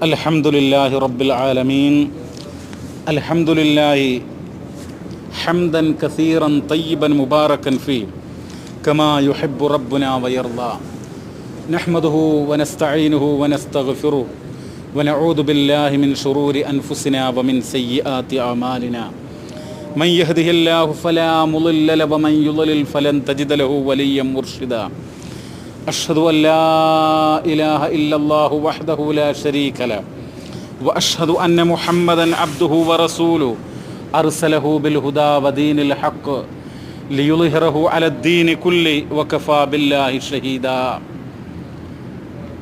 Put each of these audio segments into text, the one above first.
അൽഹംദുലില്ലാഹി റബ്ബിൽ ആലമീൻ. അൽഹംദുലില്ലാഹി ഹംദൻ കസീറൻ തയ്യിബൻ മുബാറകൻ ഫീ കമാ യുഹിബ്ബു റബ്ബുനാ വയർദാ. നഹ്മദുഹു വനസ്തഈനുഹു വനസ്തഗ്ഫിറുഹു വനഊദു ബില്ലാഹി മിൻ ശുറൂരി അൻഫുസിനാ വമിൻ സയ്യിആതി അഅമാലിനാ. മൻ യഹ്ദിഹില്ലാഹു ഫലാ മുളില്ല ലഹു വമൻ യുളിൽ ഫലൻ തജിദ ലഹു വലിയ്യൻ മുർഷിദാ. അഷ്ഹദു അൻ ലാ ഇലാഹ ഇല്ലല്ലാഹു വഹ്ദഹു ലാ ശരീക ലഹു വഅഷ്ഹദു അന്ന മുഹമ്മദൻ അബ്ദുഹു വറസൂലുഹു അർസലഹു ബിൽ ഹുദാ വദീനിൽ ഹഖ് ലിയുളിഹിറഹു അലദ്ദീനി കുല്ലി വകഫാ ബില്ലാഹി ഷഹീദാ.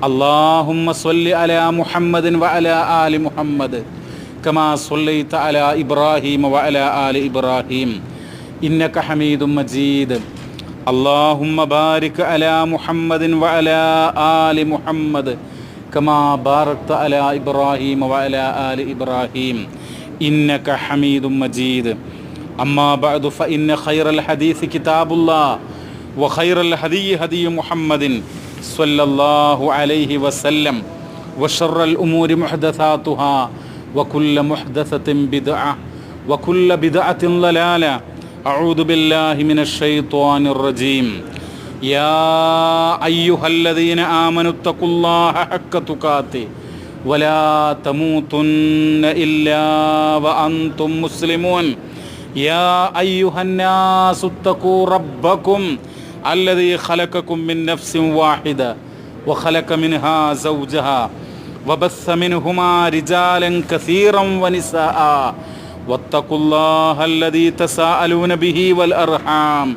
അല്ലാഹുമ്മ സ്വല്ലി അലാ മുഹമ്മദിൻ വഅലാ ആലി മുഹമ്മദ് കമാ സ്വല്ലൈത അലാ ഇബ്രാഹീമ വഅലാ ആലി ഇബ്രാഹീം ഇന്നക ഹമീദും മജീദ്. അല്ലാഹുമ്മ ബാരിക് അലാ മുഹമ്മദിൻ വഅലാ ആലി മുഹമ്മദ് കമാ ബാറക്ത അലാ ഇബ്രാഹീമ വഅലാ ആലി ഇബ്രാഹീം ഇന്നക ഹമീദും മജീദ്. അമ്മാ ബഅദു ഫഇന്ന ഖൈറൽ ഹദീസ് കിതാബുല്ലാഹ് വഖൈറൽ ഹദിയി ഹദിയു മുഹമ്മദിൻ സ്വല്ലല്ലാഹു അലൈഹി വസല്ലം വശർറൽ ഉമൂരി മുഹ്ദസാതുഹാ വകുല്ല മുഹ്ദസത്തിൻ ബിദ്അ വകുല്ല ബിദ്അത്തിൻ ളലാല. അഊദു ബില്ലാഹി മിനശ് ശൈത്വാനിർ റജീം. യാ അയ്യുഹല്ലദീന ആമനുത്തഖുല്ലാഹ ഹഖ്ക തുഖാതിഹി വലാ തമൂതുന്ന ഇല്ലാ വഅൻതും മുസ്ലിമൂൻ. യാ അയ്യുഹന്നാസുത്തഖൂ റബ്ബക്കും അല്ലദീ ഖലഖക്കും മിൻ നഫ്സിൻ വാഹിദ വഖലഖ മിൻഹാ സൗജഹാ വബസ്സ മിൻഹുമാ റിജാലൻ കസീറൻ വനിസാഅ വത്തഖുല്ലാഹ അല്ലദീ തസാഅലൂന ബിഹി വൽ അർഹാം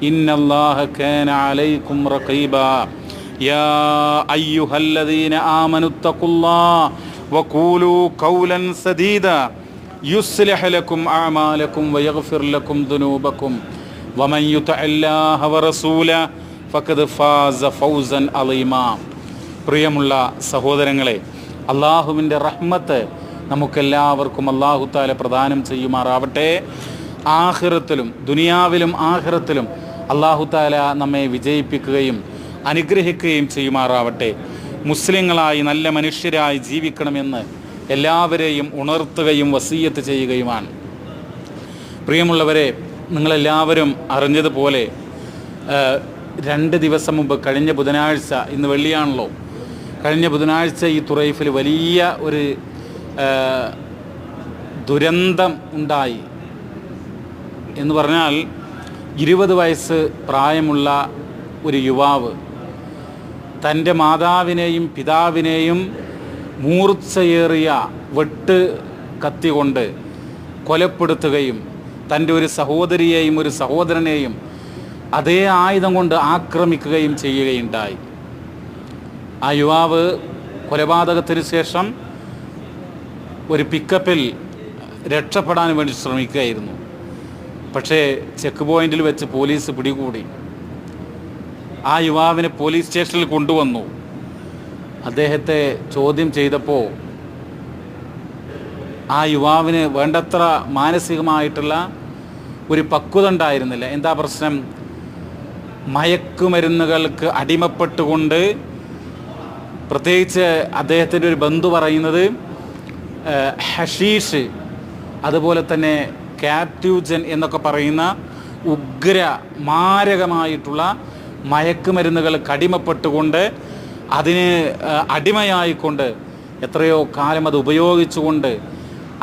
ഇന്നല്ലാഹ കാന അലൈക്കും റഖീബാ. യാ അയ്യുഹല്ലദീന ആമനുത്തഖുല്ലാഹ വഖൂലൂ ഖൗലൻ സദീദാ യുസ്ലിഹ് ലക്കും അഅമാലക്കും വയഗ്ഫിർ ലക്കും ദുനൂബക്കും വമൻ യുതിഇല്ലാഹ വറസൂലഹു ഫഖദ് ഫാസ ഫൗസൻ അളീമാ. പ്രിയമുള്ള സഹോദരങ്ങളെ, അള്ളാഹുവിൻ്റെ റഹ്മത്ത് നമുക്കെല്ലാവർക്കും അല്ലാഹു തആല പ്രദാനം ചെയ്യുമാറാവട്ടെ. ആഖിറത്തിലും ദുനിയാവിലും ആഖിറത്തിലും അല്ലാഹു തആല നമ്മെ വിജയിപ്പിക്കുകയും അനുഗ്രഹിക്കുകയും ചെയ്യുമാറാവട്ടെ. മുസ്ലിങ്ങളായി നല്ല മനുഷ്യരായി ജീവിക്കണമെന്ന് എല്ലാവരെയും ഉണർത്തുകയും വസിയ്യത്ത് ചെയ്യുകയുമാണ്. പ്രിയമുള്ളവരെ, നിങ്ങളെല്ലാവരും അറിഞ്ഞതുപോലെ 2 ദിവസം മുമ്പ് കഴിഞ്ഞ ബുധനാഴ്ച, ഇന്ന് വെള്ളിയാണല്ലോ, കഴിഞ്ഞ ബുധനാഴ്ച ഈ തുറൈഫിൽ വലിയ ഒരു ദുരന്തം ഉണ്ടായി. എന്ന് പറഞ്ഞാൽ 20 വയസ്സ് പ്രായമുള്ള ഒരു യുവാവ് തൻ്റെ മാതാവിനെയും പിതാവിനെയും മൂർച്ചയേറിയ വെട്ട് കത്തി കൊണ്ട് കൊലപ്പെടുത്തുകയും തൻ്റെ ഒരു സഹോദരിയെയും ഒരു സഹോദരനെയും അതേ ആയുധം കൊണ്ട് ആക്രമിക്കുകയും ചെയ്യുകയുണ്ടായി. ആ യുവാവ് കൊലപാതകത്തിന് ശേഷം ഒരു പിക്കപ്പിൽ രക്ഷപ്പെടാൻ വേണ്ടി ശ്രമിക്കുകയായിരുന്നു. പക്ഷേ ചെക്ക് പോയിന്റിൽ വെച്ച് പോലീസ് പിടികൂടി. ആ യുവാവിനെ പോലീസ് സ്റ്റേഷനിൽ കൊണ്ടുവന്നു. അദ്ദേഹത്തെ ചോദ്യം ചെയ്തപ്പോൾ ആ യുവാവിന് വേണ്ടത്ര മാനസികമായിട്ടുള്ള ഒരു പക്വത ഉണ്ടായിരുന്നില്ല. എന്താ പ്രശ്നം? മയക്കുമരുന്നുകൾക്ക് അടിമപ്പെട്ടുകൊണ്ട്, പ്രത്യേകിച്ച് അദ്ദേഹത്തിൻ്റെ ഒരു ബന്ധു പറയുന്നത് ഹഷീഷ്, അതുപോലെ തന്നെ കാപ്റ്റ്യൂജൻ എന്നൊക്കെ പറയുന്ന ഉഗ്ര മാരകമായിട്ടുള്ള മയക്കുമരുന്നുകൾക്ക് അടിമപ്പെട്ടുകൊണ്ട്, അതിന് അടിമയായിക്കൊണ്ട് എത്രയോ കാലം അത് ഉപയോഗിച്ചുകൊണ്ട്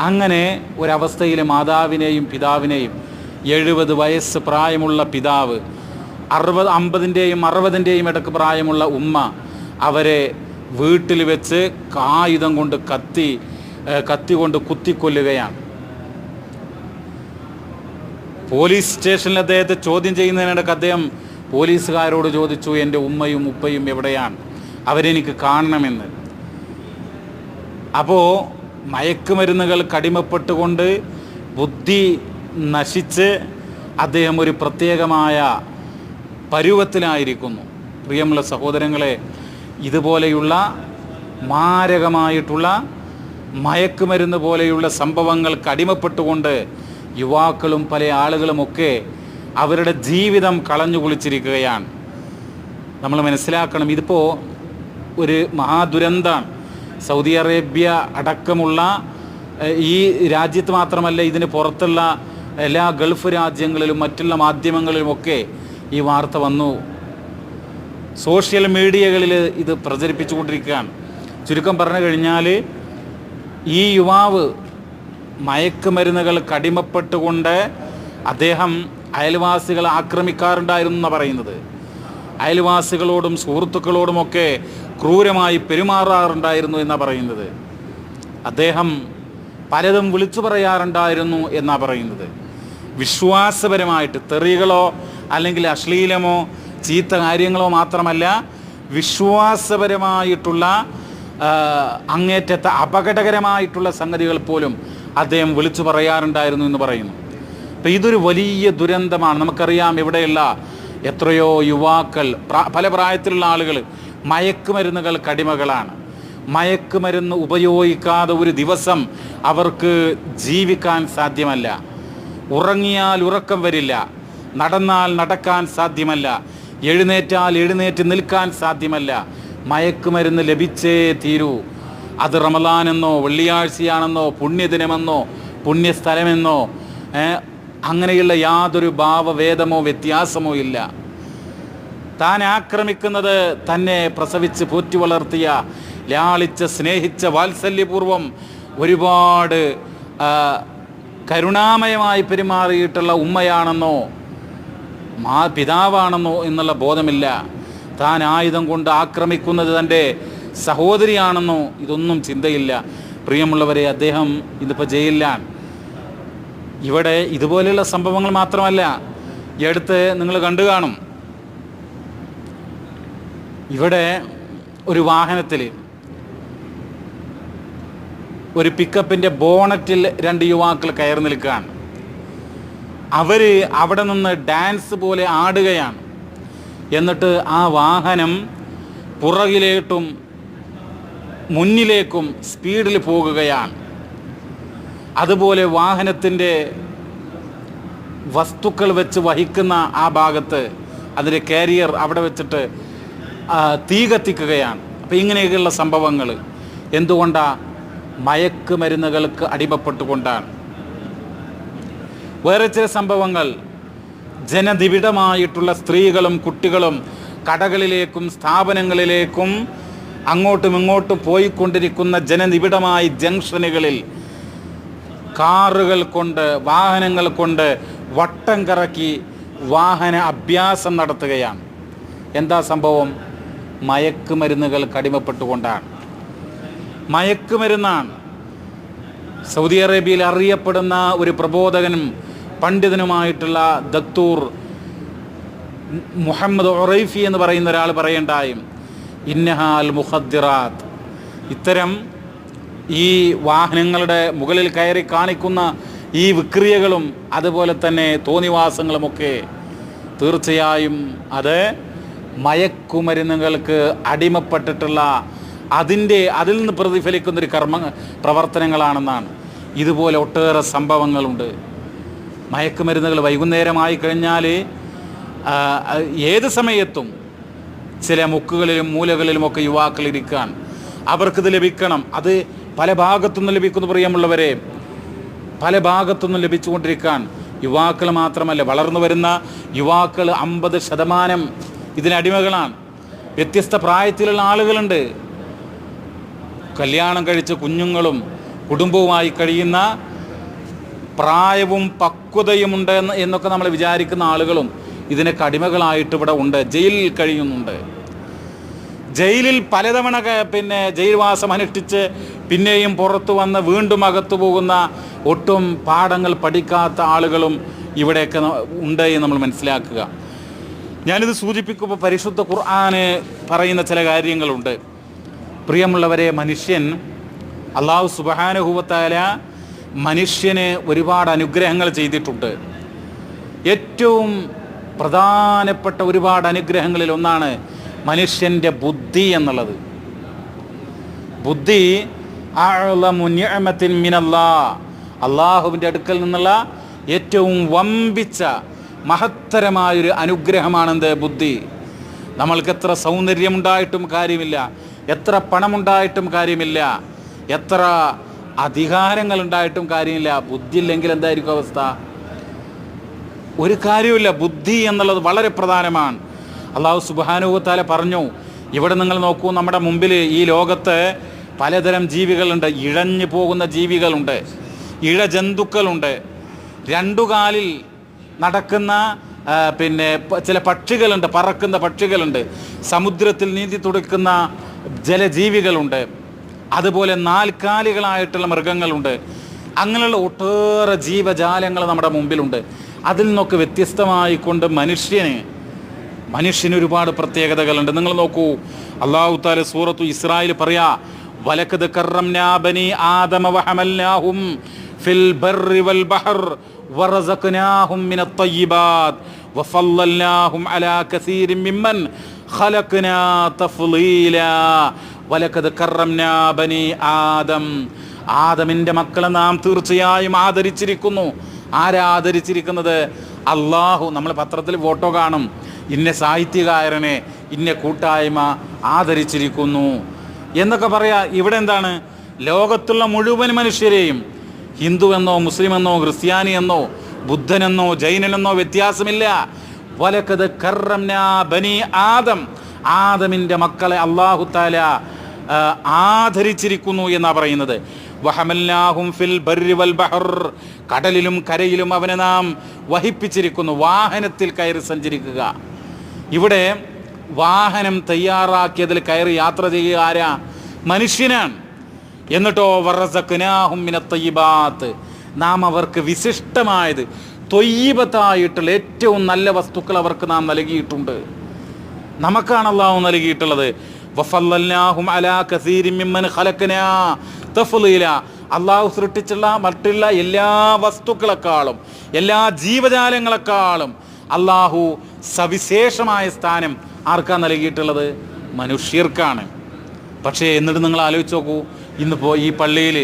അങ്ങനെ ഒരവസ്ഥയിൽ മാതാവിനെയും പിതാവിനെയും, 70 വയസ്സ് പ്രായമുള്ള പിതാവ്, 50-ൻ്റെയും 60-ൻ്റെയും ഇടക്ക് പ്രായമുള്ള ഉമ്മ, അവരെ വീട്ടിൽ വെച്ച് ആയുധം കൊണ്ട് കത്തി കൊണ്ട് കുത്തിക്കൊല്ലുകയാണ്. പോലീസ് സ്റ്റേഷനിൽ അദ്ദേഹത്തെ ചോദ്യം ചെയ്യുന്നതിനിടയ്ക്ക് അദ്ദേഹം പോലീസുകാരോട് ചോദിച്ചു, എൻ്റെ ഉമ്മയും ഉപ്പയും എവിടെയാണ്, അവരെനിക്ക് കാണണമെന്ന്. അപ്പോൾ മയക്കുമരുന്നുകൾക്ക് അടിമപ്പെട്ടുകൊണ്ട് ബുദ്ധി നശിച്ച് അദ്ദേഹം ഒരു പ്രത്യേകമായ പരുവത്തിലായിരിക്കുന്നു. പ്രിയമുള്ള സഹോദരങ്ങളെ, ഇതുപോലെയുള്ള മാരകമായിട്ടുള്ള മയക്കുമരുന്ന് പോലെയുള്ള സംഭവങ്ങൾക്ക് അടിമപ്പെട്ടുകൊണ്ട് യുവാക്കളും പല ആളുകളുമൊക്കെ അവരുടെ ജീവിതം കളഞ്ഞു കുളിച്ചിരിക്കുകയാണ്. നമ്മൾ മനസ്സിലാക്കണം, ഇതിപ്പോൾ ഒരു മഹാദുരന്തമാണ്. സൗദി അറേബ്യ അടക്കമുള്ള ഈ രാജ്യത്ത് മാത്രമല്ല, ഇതിന് പുറത്തുള്ള എല്ലാ ഗൾഫ് രാജ്യങ്ങളിലും മറ്റുള്ള മാധ്യമങ്ങളിലുമൊക്കെ ഈ വാർത്ത വന്നു. സോഷ്യൽ മീഡിയകളിൽ ഇത് പ്രചരിപ്പിച്ചുകൊണ്ടിരിക്കുകയാണ്. ചുരുക്കം പറഞ്ഞു കഴിഞ്ഞാൽ ഈ യുവാവ് മയക്കുമരുന്നുകൾക്ക് അടിമപ്പെട്ടുകൊണ്ട് അദ്ദേഹം അയൽവാസികളെ ആക്രമിക്കാറുണ്ടായിരുന്നു എന്നാണ് പറയുന്നത്. അയൽവാസികളോടും സുഹൃത്തുക്കളോടുമൊക്കെ ക്രൂരമായി പെരുമാറാറുണ്ടായിരുന്നു എന്നാണ് പറയുന്നത്. അദ്ദേഹം പലതും വിളിച്ചു പറയാറുണ്ടായിരുന്നു എന്നാണ് പറയുന്നത്. വിശ്വാസപരമായിട്ട് തെറികളോ അല്ലെങ്കിൽ അശ്ലീലമോ ചീത്ത കാര്യങ്ങളോ മാത്രമല്ല, വിശ്വാസപരമായിട്ടുള്ള അങ്ങേറ്റത്തെ അപകടകരമായിട്ടുള്ള സംഗതികൾ പോലും അദ്ദേഹം വിളിച്ചു പറയാറുണ്ടായിരുന്നു എന്ന് പറയുന്നു. അപ്പം ഇതൊരു വലിയ ദുരന്തമാണ്. നമുക്കറിയാം, ഇവിടെയുള്ള എത്രയോ യുവാക്കൾ, പല പ്രായത്തിലുള്ള ആളുകൾ മയക്കുമരുന്നുകൾക്ക് അടിമകളാണ്. മയക്കുമരുന്ന് ഉപയോഗിക്കാതെ ഒരു ദിവസം അവർക്ക് ജീവിക്കാൻ സാധ്യമല്ല. ഉറങ്ങിയാൽ ഉറക്കം വരില്ല, നടന്നാൽ നടക്കാൻ സാധ്യമല്ല, എഴുന്നേറ്റാൽ എഴുന്നേറ്റ് നിൽക്കാൻ സാധ്യമല്ല. മയക്കുമരുന്ന് ലഭിച്ചേ തീരൂ. അത് റമളാനെന്നോ വെള്ളിയാഴ്ചയാണെന്നോ പുണ്യദിനമെന്നോ പുണ്യസ്ഥലമെന്നോ അങ്ങനെയുള്ള യാതൊരു ഭാവഭേദമോ വ്യത്യാസമോ ഇല്ല. താൻ ആക്രമിക്കുന്നത് തന്നെ പ്രസവിച്ച് പോറ്റി വളർത്തിയ, ലാളിച്ച് സ്നേഹിച്ച, വാത്സല്യപൂർവം ഒരുപാട് കരുണാമയമായി പെരുമാറിയിട്ടുള്ള ഉമ്മയാണെന്നോ പിതാവാണെന്നോ എന്നുള്ള ബോധമില്ല. താൻ ആയുധം കൊണ്ട് ആക്രമിക്കുന്നത് തൻ്റെ സഹോദരിയാണെന്നോ ഇതൊന്നും ചിന്തയില്ല. പ്രിയമുള്ളവരെ, അദ്ദേഹം ഇന്നിപ്പോൾ ജയിലിലാണ്. ഇവിടെ ഇതുപോലെയുള്ള സംഭവങ്ങൾ മാത്രമല്ല, ഈ അടുത്ത് നിങ്ങൾ കണ്ടു കാണും, ഇവിടെ ഒരു വാഹനത്തിൽ ഒരു പിക്കപ്പിൻ്റെ ബോണറ്റിൽ 2 യുവാക്കൾ കയറി നിൽക്കുകയാണ്. അവർ അവിടെ നിന്ന് ഡാൻസ് പോലെ ആടുകയാണ്. എന്നിട്ട് ആ വാഹനം പുറകിലേക്കും മുന്നിലേക്കും സ്പീഡിൽ പോകുകയാണ്. അതുപോലെ വാഹനത്തിൻ്റെ വസ്തുക്കൾ വെച്ച് വഹിക്കുന്ന ആ ഭാഗത്ത് അതിൻ്റെ കാരിയർ അവിടെ വെച്ചിട്ട് തീ കത്തിക്കുകയാണ്. അപ്പോൾ ഇങ്ങനെയൊക്കെയുള്ള സംഭവങ്ങൾ എന്തുകൊണ്ടാണ്? മയക്കുമരുന്നുകൾക്ക് അടിമപ്പെട്ടുകൊണ്ടാണ്. വേറെ ചില സംഭവങ്ങൾ, ജനനിബിഡമായിട്ടുള്ള സ്ത്രീകളും കുട്ടികളും കടകളിലേക്കും സ്ഥാപനങ്ങളിലേക്കും അങ്ങോട്ടും ഇങ്ങോട്ടും പോയിക്കൊണ്ടിരിക്കുന്ന ജനനിബിഡമായ ജംഗ്ഷനുകളിൽ കാറുകൾ കൊണ്ട്, വാഹനങ്ങൾ കൊണ്ട് വട്ടം കറക്കി വാഹന അഭ്യാസം നടത്തുകയാണ്. എന്താ സംഭവം? മയക്കുമരുന്നുകൾക്ക് അടിമപ്പെട്ടുകൊണ്ടാണ്. മയക്കുമരുന്നാണ്. സൗദി അറേബ്യയിൽ അറിയപ്പെടുന്ന ഒരു പ്രബോധകനും പണ്ഡിതനുമായിട്ടുള്ള ദക്തൂർ മുഹമ്മദ് ഉറൈഫി എന്ന് പറയുന്ന ഒരാൾ പറയണ്ടായും, ഇന്നഹാൽ മുഖദ്ദിറാത്ത്, ഇത്തരം ഈ വാഹനങ്ങളുടെ മുകളിൽ കയറി കാണിക്കുന്ന ഈ വിക്രിയകളും അതുപോലെ തന്നെ തോന്നിവാസങ്ങളുമൊക്കെ തീർച്ചയായും അത് മയക്കുമരുന്നുകൾക്ക് അടിമപ്പെട്ടിട്ടുള്ള അതിൽ നിന്ന് പ്രതിഫലിക്കുന്നൊരു പ്രവർത്തനങ്ങളാണെന്നാണ്. ഇതുപോലെ ഒട്ടേറെ സംഭവങ്ങളുണ്ട്. മയക്കുമരുന്നുകൾ വൈകുന്നേരമായി കഴിഞ്ഞാൽ ഏത് സമയത്തും ചില മുക്കുകളിലും മൂലകളിലുമൊക്കെ യുവാക്കൾ ഇരിക്കാൻ, അവർക്കിത് ലഭിക്കണം. അത് പല ഭാഗത്തുനിന്ന് ലഭിക്കുന്നു. പ്രിയമുള്ളവരെ, പല ഭാഗത്തുനിന്നും ലഭിച്ചുകൊണ്ടിരിക്കാൻ യുവാക്കൾ മാത്രമല്ല, വളർന്നു വരുന്ന യുവാക്കൾ 50% ഇതിനടിമകളാണ്. വ്യത്യസ്ത പ്രായത്തിലുള്ള ആളുകളുണ്ട്. കല്യാണം കഴിച്ച കുഞ്ഞുങ്ങളും കുടുംബവുമായി കഴിയുന്ന, പ്രായവും പക്വതയുമുണ്ട് എന്നൊക്കെ നമ്മൾ വിചാരിക്കുന്ന ആളുകളും ഇതിനൊക്കെ അടിമകളായിട്ട് ഇവിടെ ഉണ്ട്, ജയിലിൽ കഴിയുന്നുണ്ട്. ജയിലിൽ പലതവണ ജയിൽവാസം അനുഷ്ഠിച്ച് പിന്നെയും പുറത്തു വന്ന് വീണ്ടും അകത്തു പോകുന്ന, ഒട്ടും പാഠങ്ങൾ പഠിക്കാത്ത ആളുകളും ഇവിടെയൊക്കെ ഉണ്ട് എന്ന് നമ്മൾ മനസ്സിലാക്കുക. ഞാനിത് സൂചിപ്പിക്കുമ്പോൾ പരിശുദ്ധ ഖുർആന് പറയുന്ന ചില കാര്യങ്ങളുണ്ട്. പ്രിയമുള്ളവരെ, മനുഷ്യൻ, അല്ലാഹു സുബ്ഹാനഹു വ തആല മനുഷ്യന് ഒരുപാട് അനുഗ്രഹങ്ങൾ ചെയ്തിട്ടുണ്ട്. ഏറ്റവും പ്രധാനപ്പെട്ട ഒരുപാട് അനുഗ്രഹങ്ങളിൽ ഒന്നാണ് മനുഷ്യൻ്റെ ബുദ്ധി എന്നുള്ളത്. ബുദ്ധി അഅ്ളമു നിഅമത്തിൻ മിനല്ലാഹ്, അള്ളാഹുവിൻ്റെ അടുക്കൽ നിന്നുള്ള ഏറ്റവും വമ്പിച്ച മഹത്തരമായൊരു അനുഗ്രഹമാണെന്ത്? ബുദ്ധി. നമ്മൾക്ക് എത്ര സൗന്ദര്യമുണ്ടായിട്ടും കാര്യമില്ല, എത്ര പണമുണ്ടായിട്ടും കാര്യമില്ല, എത്ര അധികാരങ്ങൾ ഉണ്ടായിട്ടും കാര്യമില്ല. ബുദ്ധി ഇല്ലെങ്കിൽ എന്തായിരിക്കും അവസ്ഥ? ഒരു കാര്യമില്ല. ബുദ്ധി എന്നുള്ളത് വളരെ പ്രധാനമാണ്. അള്ളാഹു സുബ്ഹാനഹു വ തആല പറഞ്ഞു, ഇവിടെ നിങ്ങൾ നോക്കൂ, നമ്മുടെ മുമ്പിൽ ഈ ലോകത്ത് പലതരം ജീവികളുണ്ട്. ഇഴഞ്ഞു പോകുന്ന ജീവികളുണ്ട്, ഇഴജന്തുക്കളുണ്ട്, രണ്ടു കാലിൽ നടക്കുന്ന ചില പക്ഷികളുണ്ട്, പറക്കുന്ന പക്ഷികളുണ്ട്, സമുദ്രത്തിൽ നീന്തി തുടിക്കുന്ന ജലജീവികളുണ്ട്, അതുപോലെ നാൽക്കാലികളായിട്ടുള്ള മൃഗങ്ങളുണ്ട്. അങ്ങനെയുള്ള ഒട്ടേറെ ജീവജാലങ്ങൾ നമ്മുടെ മുമ്പിലുണ്ട്. അതിൽ നിന്നൊക്കെ വ്യത്യസ്തമായിക്കൊണ്ട് മനുഷ്യന് ഒരുപാട് പ്രത്യേകതകളുണ്ട്. നിങ്ങൾ നോക്കൂ, അല്ലാഹു തആല സൂറത്തു ഇസ്രായിൽ പറയാ, വലഖദ് കറംനാ ബനി ആദമ വഹമൽനാഹും ഫിൽ ബർരി വൽ ബഹർ വറസഖ്നാഹും മിനത് ത്വയ്യിബാത് വഫളൽനാഹും അലാ കസീരിൻ മിമ്മൻ ഖലഖ്നാ തഫ്ളീലാ വലഖദ് കറംനാ ബനി ആദം. ആദമിൻ്റെ മക്കളെ നാം തീർച്ചയായും ആദരിച്ചിരിക്കുന്നു. ആരാ ആദരിച്ചിരിക്കുന്നത്? അള്ളാഹു. നമ്മൾ പത്രത്തിൽ ഫോട്ടോ കാണും, ഇന്ന സാഹിത്യകാരനെ ഇന്ന കൂട്ടായ്മ ആദരിച്ചിരിക്കുന്നു എന്നൊക്കെ പറയാ. ഇവിടെ എന്താണ്? ലോകത്തുള്ള മുഴുവൻ മനുഷ്യരെയും, ഹിന്ദുവെന്നോ മുസ്ലിമെന്നോ ക്രിസ്ത്യാനിയെന്നോ ബുദ്ധനെന്നോ ജൈനനെന്നോ വ്യത്യാസമില്ല. വലഖദ് കറംനാ ബനി ആദം, ആദമിൻ്റെ മക്കളെ അല്ലാഹു തആല ആദരിച്ചിരിക്കുന്നു എന്നാണ് പറയുന്നത്. വഹമൽനാഹും ഫിൽ ബർരി വൽ ബഹർ, കടലിലും കരയിലും അവനെ നാം വഹിപ്പിച്ചിരിക്കുന്നു. വാഹനത്തിൽ കയറി സഞ്ചരിക്കുക. ഇവിടെ വാഹനം തയ്യാറാക്കിയതിൽ കയറി യാത്ര ചെയ്യുക ആരാ? മനുഷ്യനാണ്. എന്നിട്ടോ വറസഖ്നാഹും മിനത് ത്വയ്യിബാത്ത്, നാം അവർക്ക് വിശിഷ്ടമായത്, ത്വയ്യിബത്തായിട്ടുള്ള ഏറ്റവും നല്ല വസ്തുക്കൾ അവർക്ക് നാം നൽകിയിട്ടുണ്ട്. നമുക്കാണ് അല്ലാഹു നൽകിയിട്ടുള്ളത്. വഫളൽനാഹും അലാ കസീരിൻ മിമ്മൻ ഖലഖ്നാ തഫ്ളീല, അല്ലാഹു സൃഷ്ടിച്ചുള്ള മറ്റുള്ള എല്ലാ വസ്തുക്കളെക്കാളും എല്ലാ ജീവജാലങ്ങളെക്കാളും അല്ലാഹു സവിശേഷമായ സ്ഥാനം ആർക്കാ നൽകിയിട്ടുള്ളത്? മനുഷ്യർക്കാണ്. പക്ഷേ എന്നിട്ട് നിങ്ങൾ ആലോചിച്ച് നോക്കൂ, ഇന്നിപ്പോൾ ഈ പള്ളിയിൽ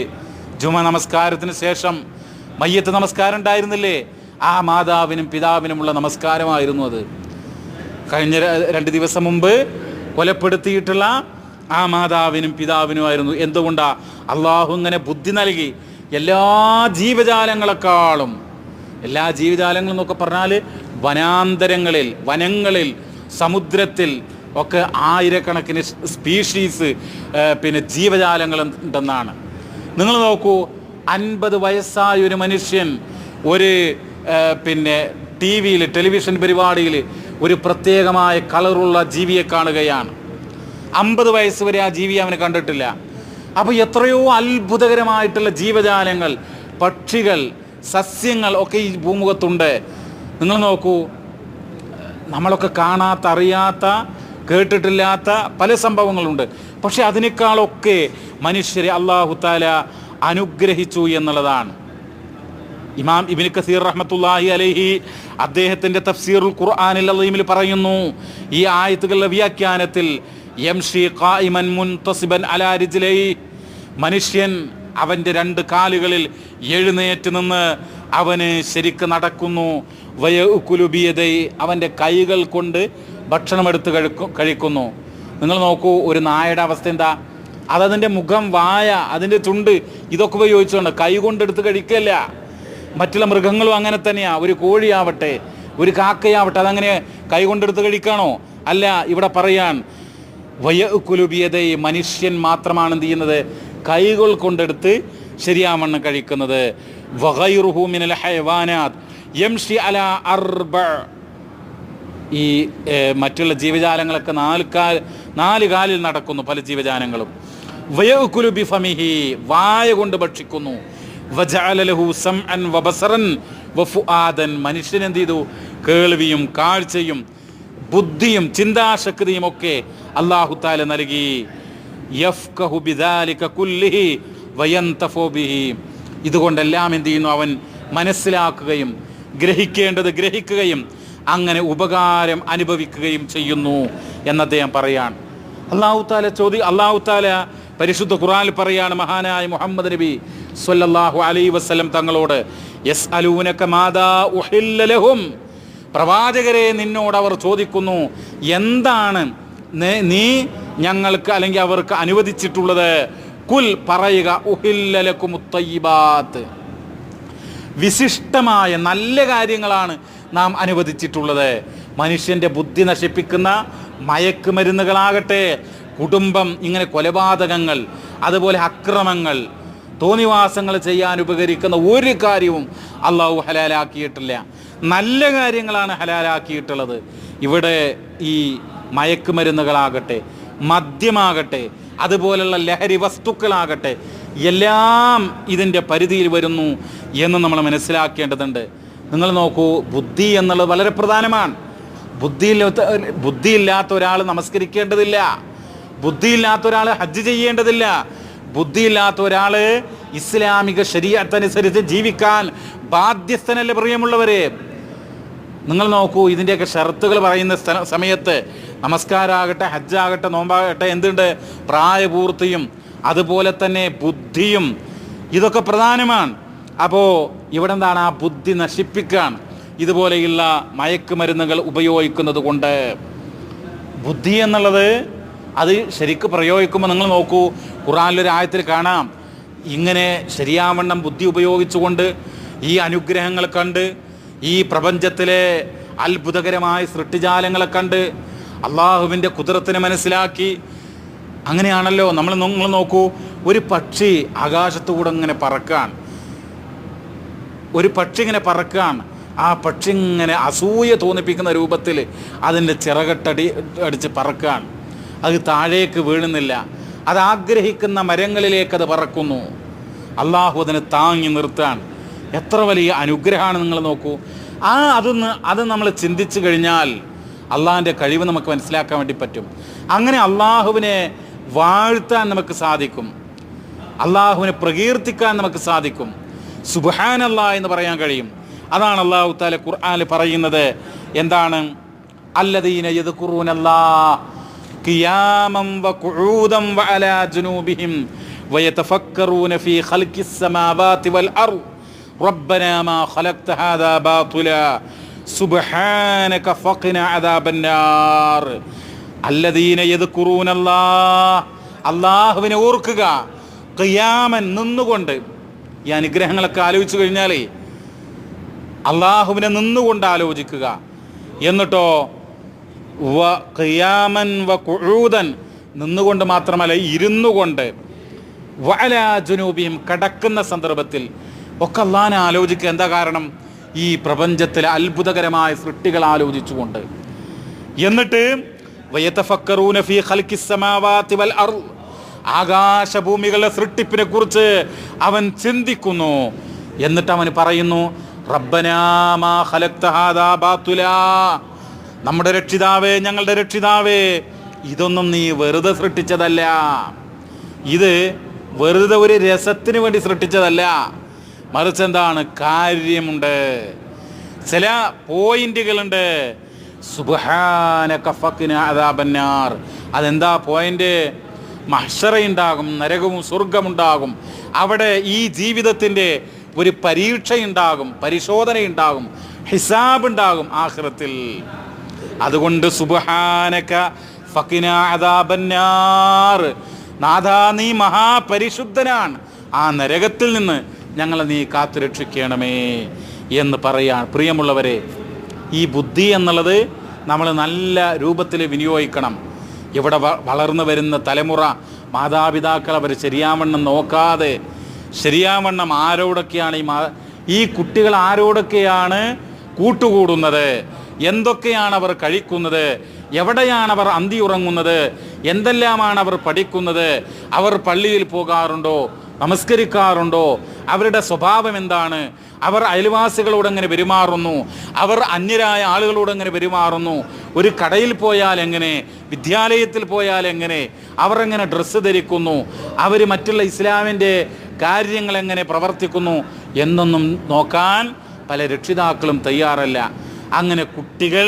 ജുമ നമസ്കാരത്തിന് ശേഷം മയ്യത്ത് നമസ്കാരം ഉണ്ടായിരുന്നില്ലേ? ആ മാതാവിനും പിതാവിനുമുള്ള നമസ്കാരമായിരുന്നു അത്. കഴിഞ്ഞ 2 ദിവസം മുമ്പ് കൊലപ്പെടുത്തിയിട്ടുള്ള ആ മാതാവിനും പിതാവിനുമായിരുന്നു. എന്തുകൊണ്ടാ? അള്ളാഹു ഇങ്ങനെ ബുദ്ധി നൽകി. എല്ലാ ജീവജാലങ്ങളെക്കാളും, എല്ലാ ജീവജാലങ്ങളും എന്നൊക്കെ പറഞ്ഞാൽ വനാന്തരങ്ങളിൽ, വനങ്ങളിൽ, സമുദ്രത്തിൽ ഒക്കെ ആയിരക്കണക്കിന് സ്പീഷീസ് ജീവജാലങ്ങൾ ഉണ്ടെന്നാണ്. നിങ്ങൾ നോക്കൂ, 50 വയസ്സായ ഒരു മനുഷ്യൻ ഒരു ടി വിയിൽ, ടെലിവിഷൻ പരിപാടിയിൽ ഒരു പ്രത്യേകമായ കളറുള്ള ജീവിയെ കാണുകയാണ്. 50 വയസ്സ് വരെ ആ ജീവിയെ അവന് കണ്ടിട്ടില്ല. അപ്പോൾ എത്രയോ അത്ഭുതകരമായിട്ടുള്ള ജീവജാലങ്ങൾ, പക്ഷികൾ, സസ്യങ്ങൾ ഒക്കെ ഈ ഭൂമുഖത്തുണ്ട്. നിങ്ങൾ നോക്കൂ, നമ്മളൊക്കെ കാണാത്ത, അറിയാത്ത, കേട്ടിട്ടില്ലാത്ത പല സംഭവങ്ങളുണ്ട്. പക്ഷെ അതിനേക്കാളൊക്കെ മനുഷ്യരെ അല്ലാഹു തആല അനുഗ്രഹിച്ചു എന്നുള്ളതാണ്. ഇമാം ഇബ്നു കസീർ റഹ്മത്തുള്ളാഹി അലൈഹി അദ്ദേഹത്തിൻ്റെ തഫ്സീറുൽ ഖുർആനിൽ അളീമിൽ പറയുന്നു, ഈ ആയത്തുകളുടെ വ്യാഖ്യാനത്തിൽ, യംഷി ഖായിമൻ മുൻതസിബൻ അലാ റിജ്ലൈഹി, മനുഷ്യൻ അവൻ്റെ 2 കാലുകളിൽ എഴുന്നേറ്റ് നിന്ന് അവന് ശരിക്ക് നടക്കുന്നു. വയഉകുലു ബിയദൈ, അവൻ്റെ കൈകൾ കൊണ്ട് ഭക്ഷണമെടുത്ത് കഴിക്കുന്നു. നിങ്ങൾ നോക്കൂ, ഒരു നായയുടെ അവസ്ഥ എന്താ? അതതിൻ്റെ മുഖം, വായ, അതിൻ്റെ ചുണ്ട് ഇതൊക്കെ ഉപയോഗിച്ചുകൊണ്ട് കൈ കൊണ്ടെടുത്ത് കഴിക്കല്ല. മറ്റുള്ള മൃഗങ്ങളും അങ്ങനെ തന്നെയാണ്. ഒരു കോഴിയാവട്ടെ, ഒരു കാക്കയാവട്ടെ, അതങ്ങനെ കൈ കൊണ്ടെടുത്ത് കഴിക്കാണോ? അല്ല. ഇവിടെ പറയാൻ വയഉകുലു ബിയദൈ, മനുഷ്യൻ മാത്രമാണ് എന്ത് ചെയ്യുന്നത്? കൈകൾ കൊണ്ടെടുത്ത് ശരിയാവണ്ണം കഴിക്കുന്നത്. വഗൈറുഹു മിനൽ ഹയവാനാത്ത് യംഷി അലാ അർബഅ, ഈ മറ്റുള്ള ജീവജാലങ്ങളൊക്കെ 4 കാലിൽ നടക്കുന്നു. പല ജീവജാലങ്ങളും വയഉകുലു ബിഫമിഹി, വായ കൊണ്ട് ഭക്ഷിക്കുന്നു. വജഅല ലഹു സംഅൻ വബസറൻ വഫുആദൻ, മനുഷ്യൻ എന്ത് ചെയ്തു? കേൾവിയും കാഴ്ചയും ബുദ്ധിയും ചിന്താശക്തിയും ഒക്കെ അല്ലാഹു തആല നൽകി. യഫ്ഖഹു ബിദാലിക കുല്ലിഹി വയന്തഫു ബിഹി, ഇതുകൊണ്ടെല്ലാം എന്ത് ചെയ്യുന്നു? അവൻ മനസ്സിലാക്കുകയും ഗ്രഹിക്കേണ്ടത് ഗ്രഹിക്കുകയും അങ്ങനെ ഉപകാരം അനുഭവിക്കുകയും ചെയ്യുന്നു എന്ന് അദ്ദേഹം പറയാണ്. അല്ലാഹു തആല പരിശുദ്ധ ഖുർആനിൽ പറയാണ്, മഹാനായ മുഹമ്മദ് നബി സ്വല്ലല്ലാഹു അലൈഹി വസല്ലം തങ്ങളോട്, യസ്അലൂനക മാദാ ഉഹില്ല ലഹും, പ്രവാചകരെ നിന്നോട് അവർ ചോദിക്കുന്നു, എന്താണ് നീ ഞങ്ങൾക്ക് അല്ലെങ്കിൽ അവർക്ക് അനുവദിച്ചിട്ടുള്ളത്? കുൽ പറയുക, ഉഹില്ല ലക്കുമുത് തയ്യിബാത്ത്, വിശിഷ്ടമായ നല്ല കാര്യങ്ങളാണ് നാം അനുവദിച്ചിട്ടുള്ളത്. മനുഷ്യൻ്റെ ബുദ്ധി നശിപ്പിക്കുന്ന മയക്കുമരുന്നുകളാകട്ടെ, കുടുംബം ഇങ്ങനെ കൊലപാതകങ്ങൾ, അതുപോലെ അക്രമങ്ങൾ, തോന്നിവാസങ്ങൾ ചെയ്യാൻ ഉപകരിക്കുന്ന ഒരു കാര്യവും അള്ളാഹു ഹലാലാക്കിയിട്ടില്ല. നല്ല കാര്യങ്ങളാണ് ഹലാലാക്കിയിട്ടുള്ളത്. ഇവിടെ ഈ മയക്കുമരുന്നുകളാകട്ടെ, മദ്യമാകട്ടെ, അതുപോലുള്ള ലഹരി വസ്തുക്കളാകട്ടെ, എല്ലാം ഇതിൻ്റെ പരിധിയിൽ വരുന്നു എന്ന് നമ്മൾ മനസ്സിലാക്കേണ്ടതുണ്ട്. നിങ്ങൾ നോക്കൂ, ബുദ്ധി എന്നുള്ളത് വളരെ പ്രധാനമാണ്. ബുദ്ധിയില്ലാത്ത ഒരാൾ നമസ്കരിക്കേണ്ടതില്ല, ബുദ്ധിയില്ലാത്ത ഒരാൾ ഹജ്ജ് ചെയ്യേണ്ടതില്ല, ബുദ്ധിയില്ലാത്ത ഒരാൾ ഇസ്ലാമിക ശരീഅത്തനുസരിച്ച് ജീവിക്കാൻ ബാധ്യസ്ഥനല്ല. പ്രിയമുള്ളവരെ, നിങ്ങൾ നോക്കൂ, ഇതിൻ്റെയൊക്കെ ഷർത്തുകൾ പറയുന്ന സമയത്ത് നമസ്കാരമാകട്ടെ, ഹജ്ജാകട്ടെ, നോമ്പാകട്ടെ, എന്തുണ്ട്? പ്രായപൂർത്തിയും അതുപോലെ തന്നെ ബുദ്ധിയും, ഇതൊക്കെ പ്രധാനമാണ്. അപ്പോൾ ഇവിടെ എന്താണ്? ആ ബുദ്ധി നശിപ്പിക്കാൻ ഇതുപോലെയുള്ള മയക്കുമരുന്നുകൾ ഉപയോഗിക്കുന്നത് കൊണ്ട്. ബുദ്ധി എന്നുള്ളത് അത് ശരിക്കും പ്രയോഗിക്കുമ്പോൾ നിങ്ങൾ നോക്കൂ, ഖുർആനിലൊരു ആയത്തിൽ കാണാം, ഇങ്ങനെ ശരിയാവണ്ണം ബുദ്ധി ഉപയോഗിച്ചുകൊണ്ട് ഈ അനുഗ്രഹങ്ങൾ കണ്ട്, ഈ പ്രപഞ്ചത്തിലെ അത്ഭുതകരമായ സൃഷ്ടിജാലങ്ങളെ കണ്ട് അള്ളാഹുവിൻ്റെ ഖുദ്റത്തിനെ മനസ്സിലാക്കി. അങ്ങനെയാണല്ലോ നിങ്ങൾ നോക്കൂ, ഒരു പക്ഷി ആകാശത്തുകൂടെ ഇങ്ങനെ പറക്കാൻ, ഒരു പക്ഷി ഇങ്ങനെ പറക്കാൻ, ആ പക്ഷി ഇങ്ങനെ അസൂയ തോന്നിപ്പിക്കുന്ന രൂപത്തിൽ അതിൻ്റെ അടിച്ച് പറക്കാൻ, അത് താഴേക്ക് വീഴുന്നില്ല, അത് ആഗ്രഹിക്കുന്ന മരങ്ങളിലേക്ക് അത് പറക്കുന്നു. അള്ളാഹു അതിനെ താങ്ങി നിർത്താൻ എത്ര വലിയ അനുഗ്രഹമാണ്. നിങ്ങൾ നോക്കൂ, അത് നമ്മൾ ചിന്തിച്ചു കഴിഞ്ഞാൽ അള്ളാഹിൻ്റെ കഴിവ് നമുക്ക് മനസ്സിലാക്കാൻ വേണ്ടി പറ്റും. അങ്ങനെ അള്ളാഹുവിനെ വാഴ്ത്താൻ നമുക്ക് സാധിക്കും, അള്ളാഹുവിനെ പ്രകീർത്തിക്കാൻ നമുക്ക് സാധിക്കും, സുബ്ഹാനല്ലാഹ് എന്ന് പറയാൻ കഴിയും. അതാണ് അള്ളാഹു തആല ഖുർആനിൽ പറയുന്നത്. എന്താണ്? അല്ലദീന യദ്കുറൂനല്ലാഹ ഖിയാമൻ വഖുഊദൻ വഅലാ ജുനൂബിഹിം വയതഫക്കറൂന ഫീ ഖൽഖിസ് സമാവാതി വൽ അർദ് റബ്ബനാ മാ ഖലഖ്ത ഹാദാ ബാതിലാ സുബ്ഹാനക ഫഖിനാ അദാബന്നാർ. അല്ലദീന യദ്കുറൂനല്ലാഹ്, അല്ലാഹുവിനെ ഓർക്കുക, ഖിയാമൻ, നിന്നുകൊണ്ട്. ഈ അനുഗ്രഹങ്ങളൊക്കെ ആലോചിച്ചു കഴിഞ്ഞാലേ അള്ളാഹുവിനെ നിന്നുകൊണ്ട് ആലോചിക്കുക. എന്നിട്ടോ ഖിയാമൻ വഖുഊദൻ, നിന്നുകൊണ്ട് മാത്രമല്ല ഇരുന്നു കൊണ്ട്, വഅലാ ജുനൂബിഹിം, കടക്കുന്ന സന്ദർഭത്തിൽ ഒക്കെ അള്ളാഹിനെ ആലോചിക്കുക. എന്താ കാരണം? ഈ പ്രപഞ്ചത്തിലെ അത്ഭുതകരമായ സൃഷ്ടികൾ ആലോചിച്ചുകൊണ്ട്. എന്നിട്ട് വയതഫക്കറൂന ഫീ ഖൽഖിസ് സമാവാതി വൽ അർദ്, ആകാശഭൂമികളുടെ സൃഷ്ടിപ്പിനെ കുറിച്ച് അവൻ ചിന്തിക്കുന്നു. എന്നിട്ട് അവൻ പറയുന്നു, റബ്ബനാ മാ ഖലഖ്ത ഹാദാ ബാതിലാ, നമ്മുടെ രക്ഷിതാവേ, ഞങ്ങളുടെ രക്ഷിതാവേ, ഇതൊന്നും നീ വെറുതെ സൃഷ്ടിച്ചതല്ല, ഇത് വെറുതെ ഒരു രസത്തിന് വേണ്ടി സൃഷ്ടിച്ചതല്ല, മറിച്ച് എന്താണ്? കാര്യമുണ്ട്, ചില പോയിന്റുകളുണ്ട്. സുബ്ഹാനക ഫഖിനാ അദാബന്നാർ, അതെന്താ പോയിന്റ്? മഹ്ശറയുണ്ടാകും, നരകവും സ്വർഗമുണ്ടാകും. അവിടെ ഈ ജീവിതത്തിൻ്റെ ഒരു പരീക്ഷയുണ്ടാകും, പരിശോധനയുണ്ടാകും, ഹിസാബ് ഉണ്ടാകും ആഖിറത്തിൽ. അതുകൊണ്ട് സുബ്ഹാനക ഫഖിനാ അദാബന്നാർ, നാഥാ നീ മഹാപരിശുദ്ധനാണ്, ആ നരകത്തിൽ നിന്ന് ഞങ്ങളെ നീ കാത്തുരക്ഷിക്കണമേ എന്ന് പറയാൻ. പ്രിയമുള്ളവരെ, ഈ ബുദ്ധി എന്നുള്ളത് നമ്മൾ നല്ല രൂപത്തിൽ വിനിയോഗിക്കണം. ഇവിടെ വളർന്നു വരുന്ന തലമുറ, മാതാപിതാക്കൾ അവർ ശരിയാവണ്ണം നോക്കാതെ, ശരിയാവണ്ണം ആരോടൊക്കെയാണ് ഈ കുട്ടികൾ ആരോടൊക്കെയാണ് കൂട്ടുകൂടുന്നത്, എന്തൊക്കെയാണ് അവർ കഴിക്കുന്നത്, എവിടെയാണ് അവർ അന്തി ഉറങ്ങുന്നത്, എന്തെല്ലാമാണ് അവർ പഠിക്കുന്നത്, അവർ പള്ളിയിൽ പോകാറുണ്ടോ, നമസ്കരിക്കാറുണ്ടോ, അവരുടെ സ്വഭാവം എന്താണ്, അവർ അയൽവാസികളോട് എങ്ങനെ പെരുമാറുന്നു, അവർ അന്യരായ ആളുകളോട് എങ്ങനെ പെരുമാറുന്നു, ഒരു കടയിൽ പോയാൽ എങ്ങനെ, വിദ്യാലയത്തിൽ പോയാൽ എങ്ങനെ, അവർ എങ്ങനെ ഡ്രസ്സ് ധരിക്കുന്നു, അവർ മറ്റുള്ള ഇസ്ലാമിൻ്റെ കാര്യങ്ങൾ എങ്ങനെ പ്രവർത്തിക്കുന്നു എന്നൊന്നും നോക്കാൻ പല രക്ഷിതാക്കളും തയ്യാറല്ല. അങ്ങനെ കുട്ടികൾ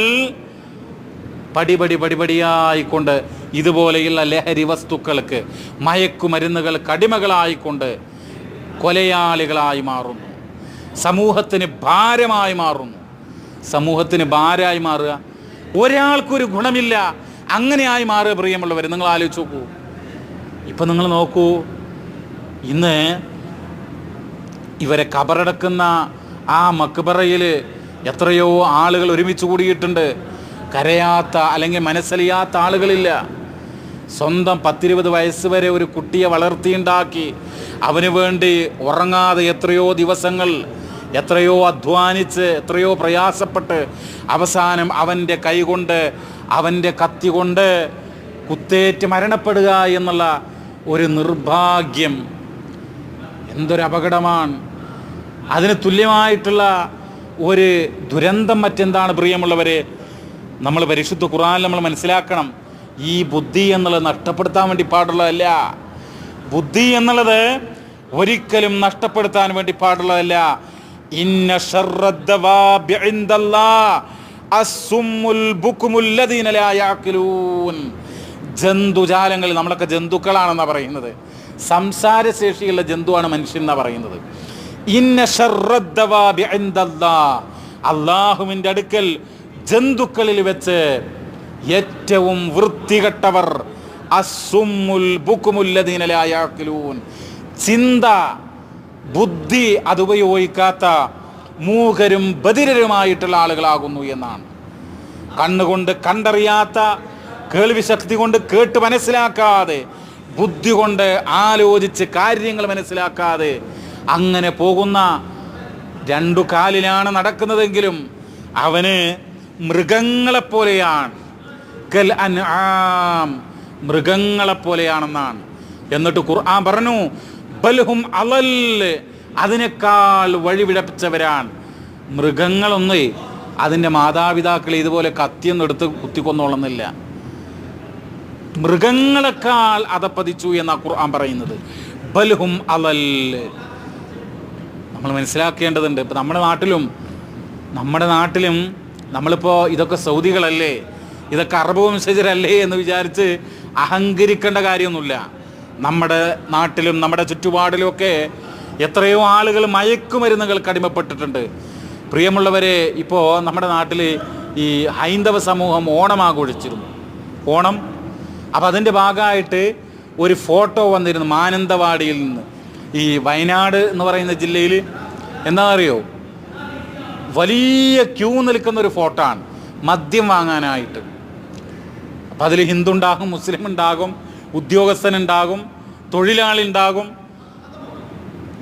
പടിപടിയായിക്കൊണ്ട് ഇതുപോലെയുള്ള ലഹരി വസ്തുക്കൾക്ക്, മയക്കുമരുന്നുകൾക്ക് അടിമകളായിക്കൊണ്ട് കൊലയാളികളായി മാറുന്നു, സമൂഹത്തിന് ഭാരമായി മാറുന്നു. സമൂഹത്തിന് ഭാരമായി മാറുക, ഒരാൾക്കൊരു ഗുണമില്ല, അങ്ങനെയായി മാറുക പ്രിയമുള്ളവർ. നിങ്ങൾ ആലോചിച്ച് നോക്കൂ. ഇപ്പം നിങ്ങൾ നോക്കൂ, ഇന്ന് ഇവരെ കബറടക്കുന്ന ആ മക്ബറയിൽ എത്രയോ ആളുകൾ ഒരുമിച്ച് കൂടിയിട്ടുണ്ട്. കരയാത്ത അല്ലെങ്കിൽ മനസ്സലിയാത്ത ആളുകളില്ല. സ്വന്തം 10-20 വയസ്സ് വരെ ഒരു കുട്ടിയെ വളർത്തിയുണ്ടാക്കി അവന് വേണ്ടി ഉറങ്ങാതെ എത്രയോ ദിവസങ്ങൾ, എത്രയോ അധ്വാനിച്ച്, എത്രയോ പ്രയാസപ്പെട്ട് അവസാനം അവൻ്റെ കൈകൊണ്ട്, അവൻ്റെ കത്തി കൊണ്ട് കുത്തേറ്റ് മരണപ്പെടുക എന്നുള്ള ഒരു നിർഭാഗ്യം, എന്തൊരു അപകടമാണ്. അതിന് തുല്യമായിട്ടുള്ള ഒരു ദുരന്തം മറ്റെന്താണ് പ്രിയമുള്ളവരെ? നമ്മൾ പരിശുദ്ധ ഖുർആനിൽ നമ്മൾ മനസ്സിലാക്കണം, ഈ ബുദ്ധി എന്നുള്ളത് നഷ്ടപ്പെടുത്താൻ വേണ്ടി പാടുള്ളതല്ല. ബുദ്ധി എന്നുള്ളത് ഒരിക്കലും നഷ്ടപ്പെടുത്താൻ വേണ്ടി പാടുള്ളതല്ല. ഇന്ന ശർറദ്ദവാബി ഇൻദല്ലാഹ് അസ്സുമ്മുൽ ബുക്മുൽ ലദീന ലാ യഅഖിലൂൻ. ജന്തുജാലങ്ങൾ, നമ്മളൊക്കെ ജന്തുക്കളാണെന്നാണ് പറയുന്നത്. സംസാരശേഷിയുള്ള ജന്തുവാണ് മനുഷ്യൻ എന്നാണ് പറയുന്നത്. ഇന്ന ശർറദ്ദവാബി ഇൻദല്ലാഹ്, അല്ലാഹുവിൻ്റെ അടുക്കൽ ജന്തുക്കളിൽ വെച്ച് ഏറ്റവും വൃത്തികെട്ടവർ അസ്സുമ്മുൽ ബുക്മുൽ ലദീന ലാ യഅഖിലൂൻ, ചിന്ത, ബുദ്ധി അതുപയോഗിക്കാത്ത മൂകരും ബധിരരുമായിട്ടുള്ള ആളുകളാകുന്നു എന്നാണ്. കണ്ണുകൊണ്ട് കണ്ടറിയാത്ത, കേൾവി ശക്തി കൊണ്ട് കേട്ട് മനസ്സിലാക്കാതെ, ബുദ്ധി കൊണ്ട് ആലോചിച്ച് കാര്യങ്ങൾ മനസ്സിലാക്കാതെ അങ്ങനെ പോകുന്ന, 2 കാലിലാണ് നടക്കുന്നതെങ്കിലും അവന് മൃഗങ്ങളെപ്പോലെയാണ്. കൽ അൻആം, മൃഗങ്ങളെപ്പോലെയാണെന്നാണ്. എന്നിട്ട് ഖുർആൻ പറഞ്ഞു ബൽഹും അളൽ, അതിനേക്കാൾ വഴിവിടപ്പിച്ചവരാണ്. മൃഗങ്ങളൊന്നേ അതിൻ്റെ മാതാപിതാക്കളെ ഇതുപോലെ കത്തിയൊന്നും എടുത്ത് കുത്തിക്കൊന്നോളുന്നില്ല. മൃഗങ്ങളെക്കാൾ അതപ്പതിച്ചു എന്നാണ് ഖുർആൻ പറയുന്നത്. ബൽഹും അളൽ. നമ്മൾ മനസ്സിലാക്കേണ്ടതുണ്ട്. ഇപ്പം നമ്മുടെ നാട്ടിലും നമ്മളിപ്പോൾ ഇതൊക്കെ സൗദികളല്ലേ, ഇതൊക്കെ അറബ് വംശജരല്ലേ എന്ന് വിചാരിച്ച് അഹങ്കരിക്കേണ്ട കാര്യമൊന്നുമില്ല. നമ്മുടെ നാട്ടിലും നമ്മുടെ ചുറ്റുപാടിലുമൊക്കെ എത്രയോ ആളുകൾ മയക്കുമരുന്നുകൾക്ക് അടിമപ്പെട്ടിട്ടുണ്ട്. പ്രിയമുള്ളവരെ, ഇപ്പോൾ നമ്മുടെ നാട്ടിൽ ഈ ഹൈന്ദവ സമൂഹം ഓണം ആഘോഷിച്ചിരുന്നു. ഓണം, അപ്പം അതിൻ്റെ ഭാഗമായിട്ട് ഒരു ഫോട്ടോ വന്നിരുന്നു മാനന്തവാടിയിൽ നിന്ന്. ഈ വയനാട് എന്ന് പറയുന്ന ജില്ലയിൽ എന്താ അറിയോ, വലിയ ക്യൂ നിൽക്കുന്ന ഒരു ഫോട്ടോ ആണ് മദ്യം വാങ്ങാനായിട്ട്. അപ്പം അതിൽ ഹിന്ദു ഉണ്ടാകും, മുസ്ലിം ഉണ്ടാകും, ഉദ്യോഗസ്ഥനുണ്ടാകും, തൊഴിലാളി ഉണ്ടാകും,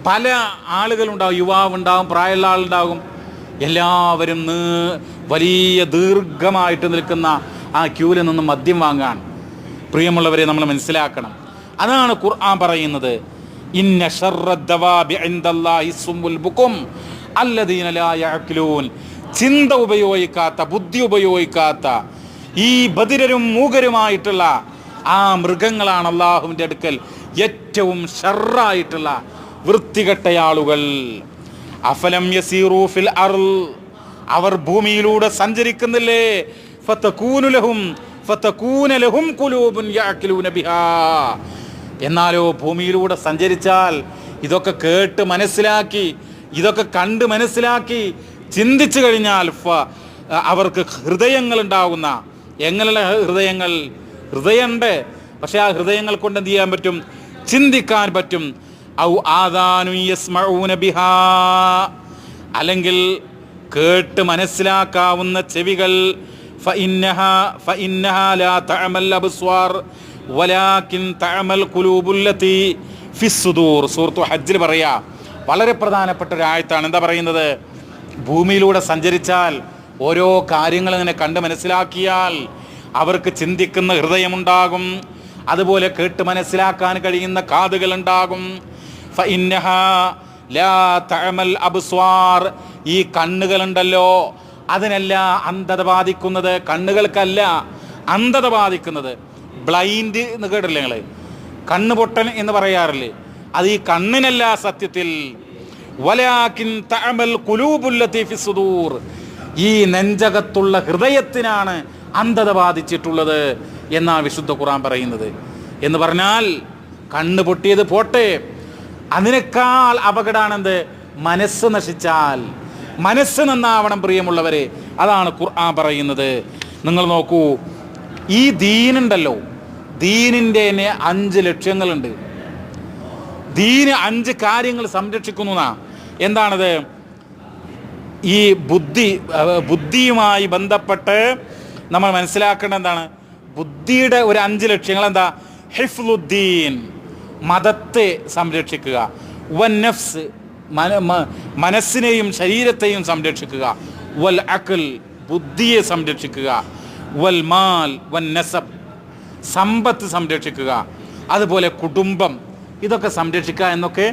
പല ആളുകളുണ്ടാകും, യുവാവുണ്ടാകും, പ്രായമുള്ള ആളുണ്ടാകും. എല്ലാവരും വലിയ ദീർഘമായിട്ട് നിൽക്കുന്ന ആ ക്യൂവിൽ നിന്ന് മദ്യം വാങ്ങാൻ. പ്രിയമുള്ളവരെ, നമ്മൾ മനസ്സിലാക്കണം, അതാണ് ഖുർആൻ പറയുന്നത്. ഇന്ന ശർറദ്ദവാബി ഇൻദല്ലാഹി സുമ്മുൽ ബുക്കും അല്ലദീന ലാ യഅഖിലൂൻ. ചിന്ത ഉപയോഗിക്കാത്ത, ബുദ്ധി ഉപയോഗിക്കാത്ത ഈ ബധിരരും മൂകരുമായിട്ടുള്ള ആ മൃഗങ്ങളാണ് അല്ലാഹുവിൻ്റെ അടുക്കൽ ഏറ്റവും ഷർറായിട്ടുള്ള വൃത്തികെട്ടയാളുകൾ. അഫലം യസീറൂ ഫിൽ അർൾ, അവർ ഭൂമിയിലൂടെ സഞ്ചരിക്കുന്നില്ലേ? ഫതകൂന ലഹും ഖുലൂബുൻ യഅഖിലൂന ബിഹാ. എന്നാലോ ഭൂമിയിലൂടെ സഞ്ചരിച്ചാൽ ഇതൊക്കെ കേട്ട് മനസ്സിലാക്കി, ഇതൊക്കെ കണ്ട് മനസ്സിലാക്കി ചിന്തിച്ചു കഴിഞ്ഞാൽ അവർക്ക് ഹൃദയങ്ങൾ ഉണ്ടാകുന്ന, എങ്ങനെയുള്ള ഹൃദയങ്ങൾ? ഹൃദയമുണ്ട്, പക്ഷെ ആ ഹൃദയങ്ങൾ കൊണ്ട് എന്ത് ചെയ്യാൻ പറ്റും? ചിന്തിക്കാൻ പറ്റും. ഔ ആദാനു യസ്മഊന ബിഹാ, അല്ലെങ്കിൽ കേട്ട് മനസ്സിലാക്കാവുന്ന ചെവികൾ. ഫഇന്നഹാ ലാ തഅമൽ അബ്സ്വാർ വലാകിൻ തഅമൽ ഖുലൂബുല്ലതി ഫിസ്സുദൂർ. സൂറത്തു ഹജ്ജിൽ പറയാ, വളരെ പ്രധാനപ്പെട്ട ഒരു ആയത്താണ്. എന്താ പറയുന്നത്? ഭൂമിയിലൂടെ സഞ്ചരിച്ചാൽ, ഓരോ കാര്യങ്ങൾ ഇങ്ങനെ കണ്ട് മനസ്സിലാക്കിയാൽ അവർക്ക് ചിന്തിക്കുന്ന ഹൃദയമുണ്ടാകും, അതുപോലെ കേട്ട് മനസ്സിലാക്കാൻ കഴിയുന്ന കാതുകൾ ഉണ്ടാകും. ഫഇന്നഹാ ലാ തഅമൽ അബ്സ്വാർ, ഈ കണ്ണുകളുണ്ടല്ലോ അതിനല്ല അന്ധത ബാധിക്കുന്നത്, കണ്ണുകൾക്കല്ല അന്ധത ബാധിക്കുന്നത്. ബ്ലൈൻഡ് എന്ന് കേട്ടില്ലേ നിങ്ങൾ? കണ്ണുപൊട്ടൻ എന്ന് പറയാറില്ലേ? അത് ഈ കണ്ണിനല്ല സത്യത്തിൽ. വലാകിൻ തഅമൽ ഖുലൂബുല്ലതി ഫിസ്സുദൂർ, ഈ നെഞ്ചകത്തുള്ള ഹൃദയത്തിനാണ് അന്ധത ബാധിച്ചിട്ടുള്ളത് എന്നാണ് വിശുദ്ധ ഖുർആൻ പറയുന്നത്. എന്ന് പറഞ്ഞാൽ കണ്ണ് പൊട്ടിയത് പോട്ടെ, അതിനേക്കാൾ അപകടമാണെന്ത്? മനസ്സ് നശിച്ചാൽ. മനസ്സ് നന്നാവണം പ്രിയമുള്ളവരെ, അതാണ് ഖുർആൻ പറയുന്നത്. നിങ്ങൾ നോക്കൂ, ഈ ദീനുണ്ടല്ലോ, ദീനിൻ്റെ തന്നെ 5 ലക്ഷ്യങ്ങളുണ്ട്. ദീന് 5 കാര്യങ്ങൾ സംരക്ഷിക്കുന്നു. എന്താണത്? ഈ ബുദ്ധിയുമായി ബന്ധപ്പെട്ട് നമ്മൾ മനസ്സിലാക്കേണ്ട എന്താണ്? ബുദ്ധിയുടെ ഒരു 5 ലക്ഷ്യങ്ങൾ എന്താ? ഹിഫ്ലുദ്ദീൻ, മതത്തെ സംരക്ഷിക്കുക. വൻ നഫ്സ്, മനസ്സിനെയും ശരീരത്തെയും സംരക്ഷിക്കുക. വൽ അഖൽ, ബുദ്ധിയെ സംരക്ഷിക്കുക. വൽ മാൽ വൻ നസബ്, സമ്പത്ത് സംരക്ഷിക്കുക. അതുപോലെ കുടുംബം, ഇതൊക്കെ സംരക്ഷിക്കുക എന്നൊക്കെ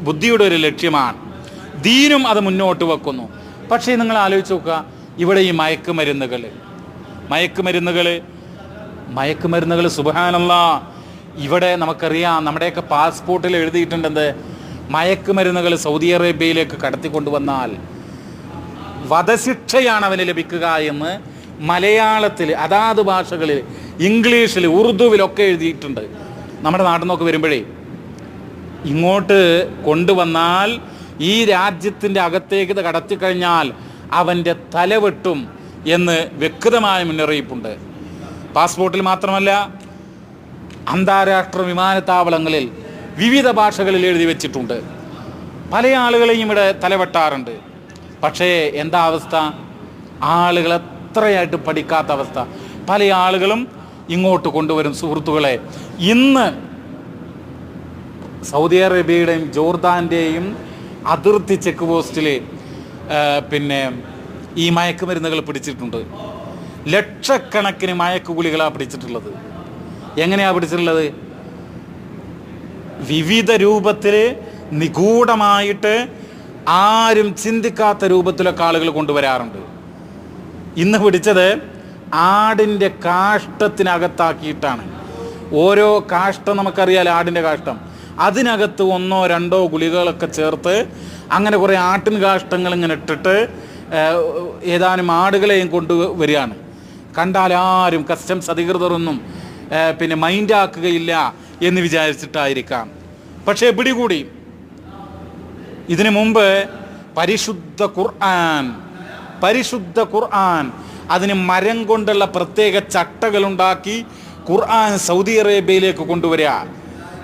ബുദ്ധിയുടെ ഒരു ലക്ഷ്യമാണ്. ദീനും അത് മുന്നോട്ട് വെക്കുന്നു. പക്ഷേ നിങ്ങൾ ആലോചിച്ച് നോക്കുക, ഇവിടെ ഈ മയക്കുമരുന്നുകൾ സുബ്ഹാനല്ലാഹ്, ഇവിടെ നമുക്കറിയാം, നമ്മുടെയൊക്കെ പാസ്പോർട്ടിൽ എഴുതിയിട്ടുണ്ട് മയക്കുമരുന്നുകൾ സൗദി അറേബ്യയിലേക്ക് കടത്തിക്കൊണ്ടുവന്നാൽ വധശിക്ഷയാണ് അവന് ലഭിക്കുക എന്ന് മലയാളത്തിൽ, അതാത് ഭാഷകളിൽ, ഇംഗ്ലീഷിൽ, ഉറുദുവിലൊക്കെ എഴുതിയിട്ടുണ്ട്. നമ്മുടെ നാട്ടിൽ നിന്നൊക്കെ വരുമ്പോഴേ ഇങ്ങോട്ട് കൊണ്ടുവന്നാൽ, ഈ രാജ്യത്തിൻ്റെ അകത്തേക്ക് ഇത് കടത്തിക്കഴിഞ്ഞാൽ അവൻ്റെ തലവെട്ടും എന്ന് വ്യക്തമായ മുന്നറിയിപ്പുണ്ട്. പാസ്പോർട്ടിൽ മാത്രമല്ല, അന്താരാഷ്ട്ര വിമാനത്താവളങ്ങളിൽ വിവിധ ഭാഷകളിൽ എഴുതി വെച്ചിട്ടുണ്ട്. പല ആളുകളെയും ഇവിടെ തലവെട്ടാറുണ്ട്. പക്ഷേ എന്താ അവസ്ഥ? ആളുകൾ എത്രയായിട്ട് പഠിക്കാത്ത അവസ്ഥ. പല ആളുകളും ഇങ്ങോട്ട് കൊണ്ടുവരും. സുഹൃത്തുക്കളെ, ഇന്ന് സൗദി അറേബ്യയുടെയും ജോർദാൻ്റെയും അതിർത്തി ചെക്ക് പോസ്റ്റിൽ ഈ മയക്കുമരുന്നുകൾ പിടിച്ചിട്ടുണ്ട്. ലക്ഷക്കണക്കിന് മയക്കുകുലികളാണ് പിടിച്ചിട്ടുള്ളത്. എങ്ങനെയാണ് പിടിച്ചിട്ടുള്ളത്? വിവിധ രൂപത്തിൽ, നിഗൂഢമായിട്ട്, ആരും ചിന്തിക്കാത്ത രൂപത്തിലൊക്കെ ആളുകൾ കൊണ്ടുവരാറുണ്ട്. ഇന്ന് പിടിച്ചത് ആടിൻ്റെ കാഷ്ടത്തിനകത്താക്കിയിട്ടാണ്. ഓരോ കാഷ്ടം നമുക്കറിയാലോ, ആടിൻ്റെ കാഷ്ടം, അതിനകത്ത് 1 or 2 ഗുളികകളൊക്കെ ചേർത്ത് അങ്ങനെ കുറേ ആട്ടിൻ കാഷ്ടങ്ങൾ ഇങ്ങനെ ഇട്ടിട്ട് ഏതാനും ആടുകളെയും കൊണ്ടുവരികയാണ്. കണ്ടാൽ ആരും കസ്റ്റംസ് അധികൃതരൊന്നും മൈൻഡാക്കുകയില്ല എന്ന് വിചാരിച്ചിട്ടായിരിക്കാം. പക്ഷേ പിടികൂടി. ഇതിനു മുമ്പ് പരിശുദ്ധ ഖുർആൻ അതിന് മരം കൊണ്ടുള്ള പ്രത്യേക ചട്ടകളുണ്ടാക്കി ഖുർആൻ സൗദി അറേബ്യയിലേക്ക് കൊണ്ടുവരിക,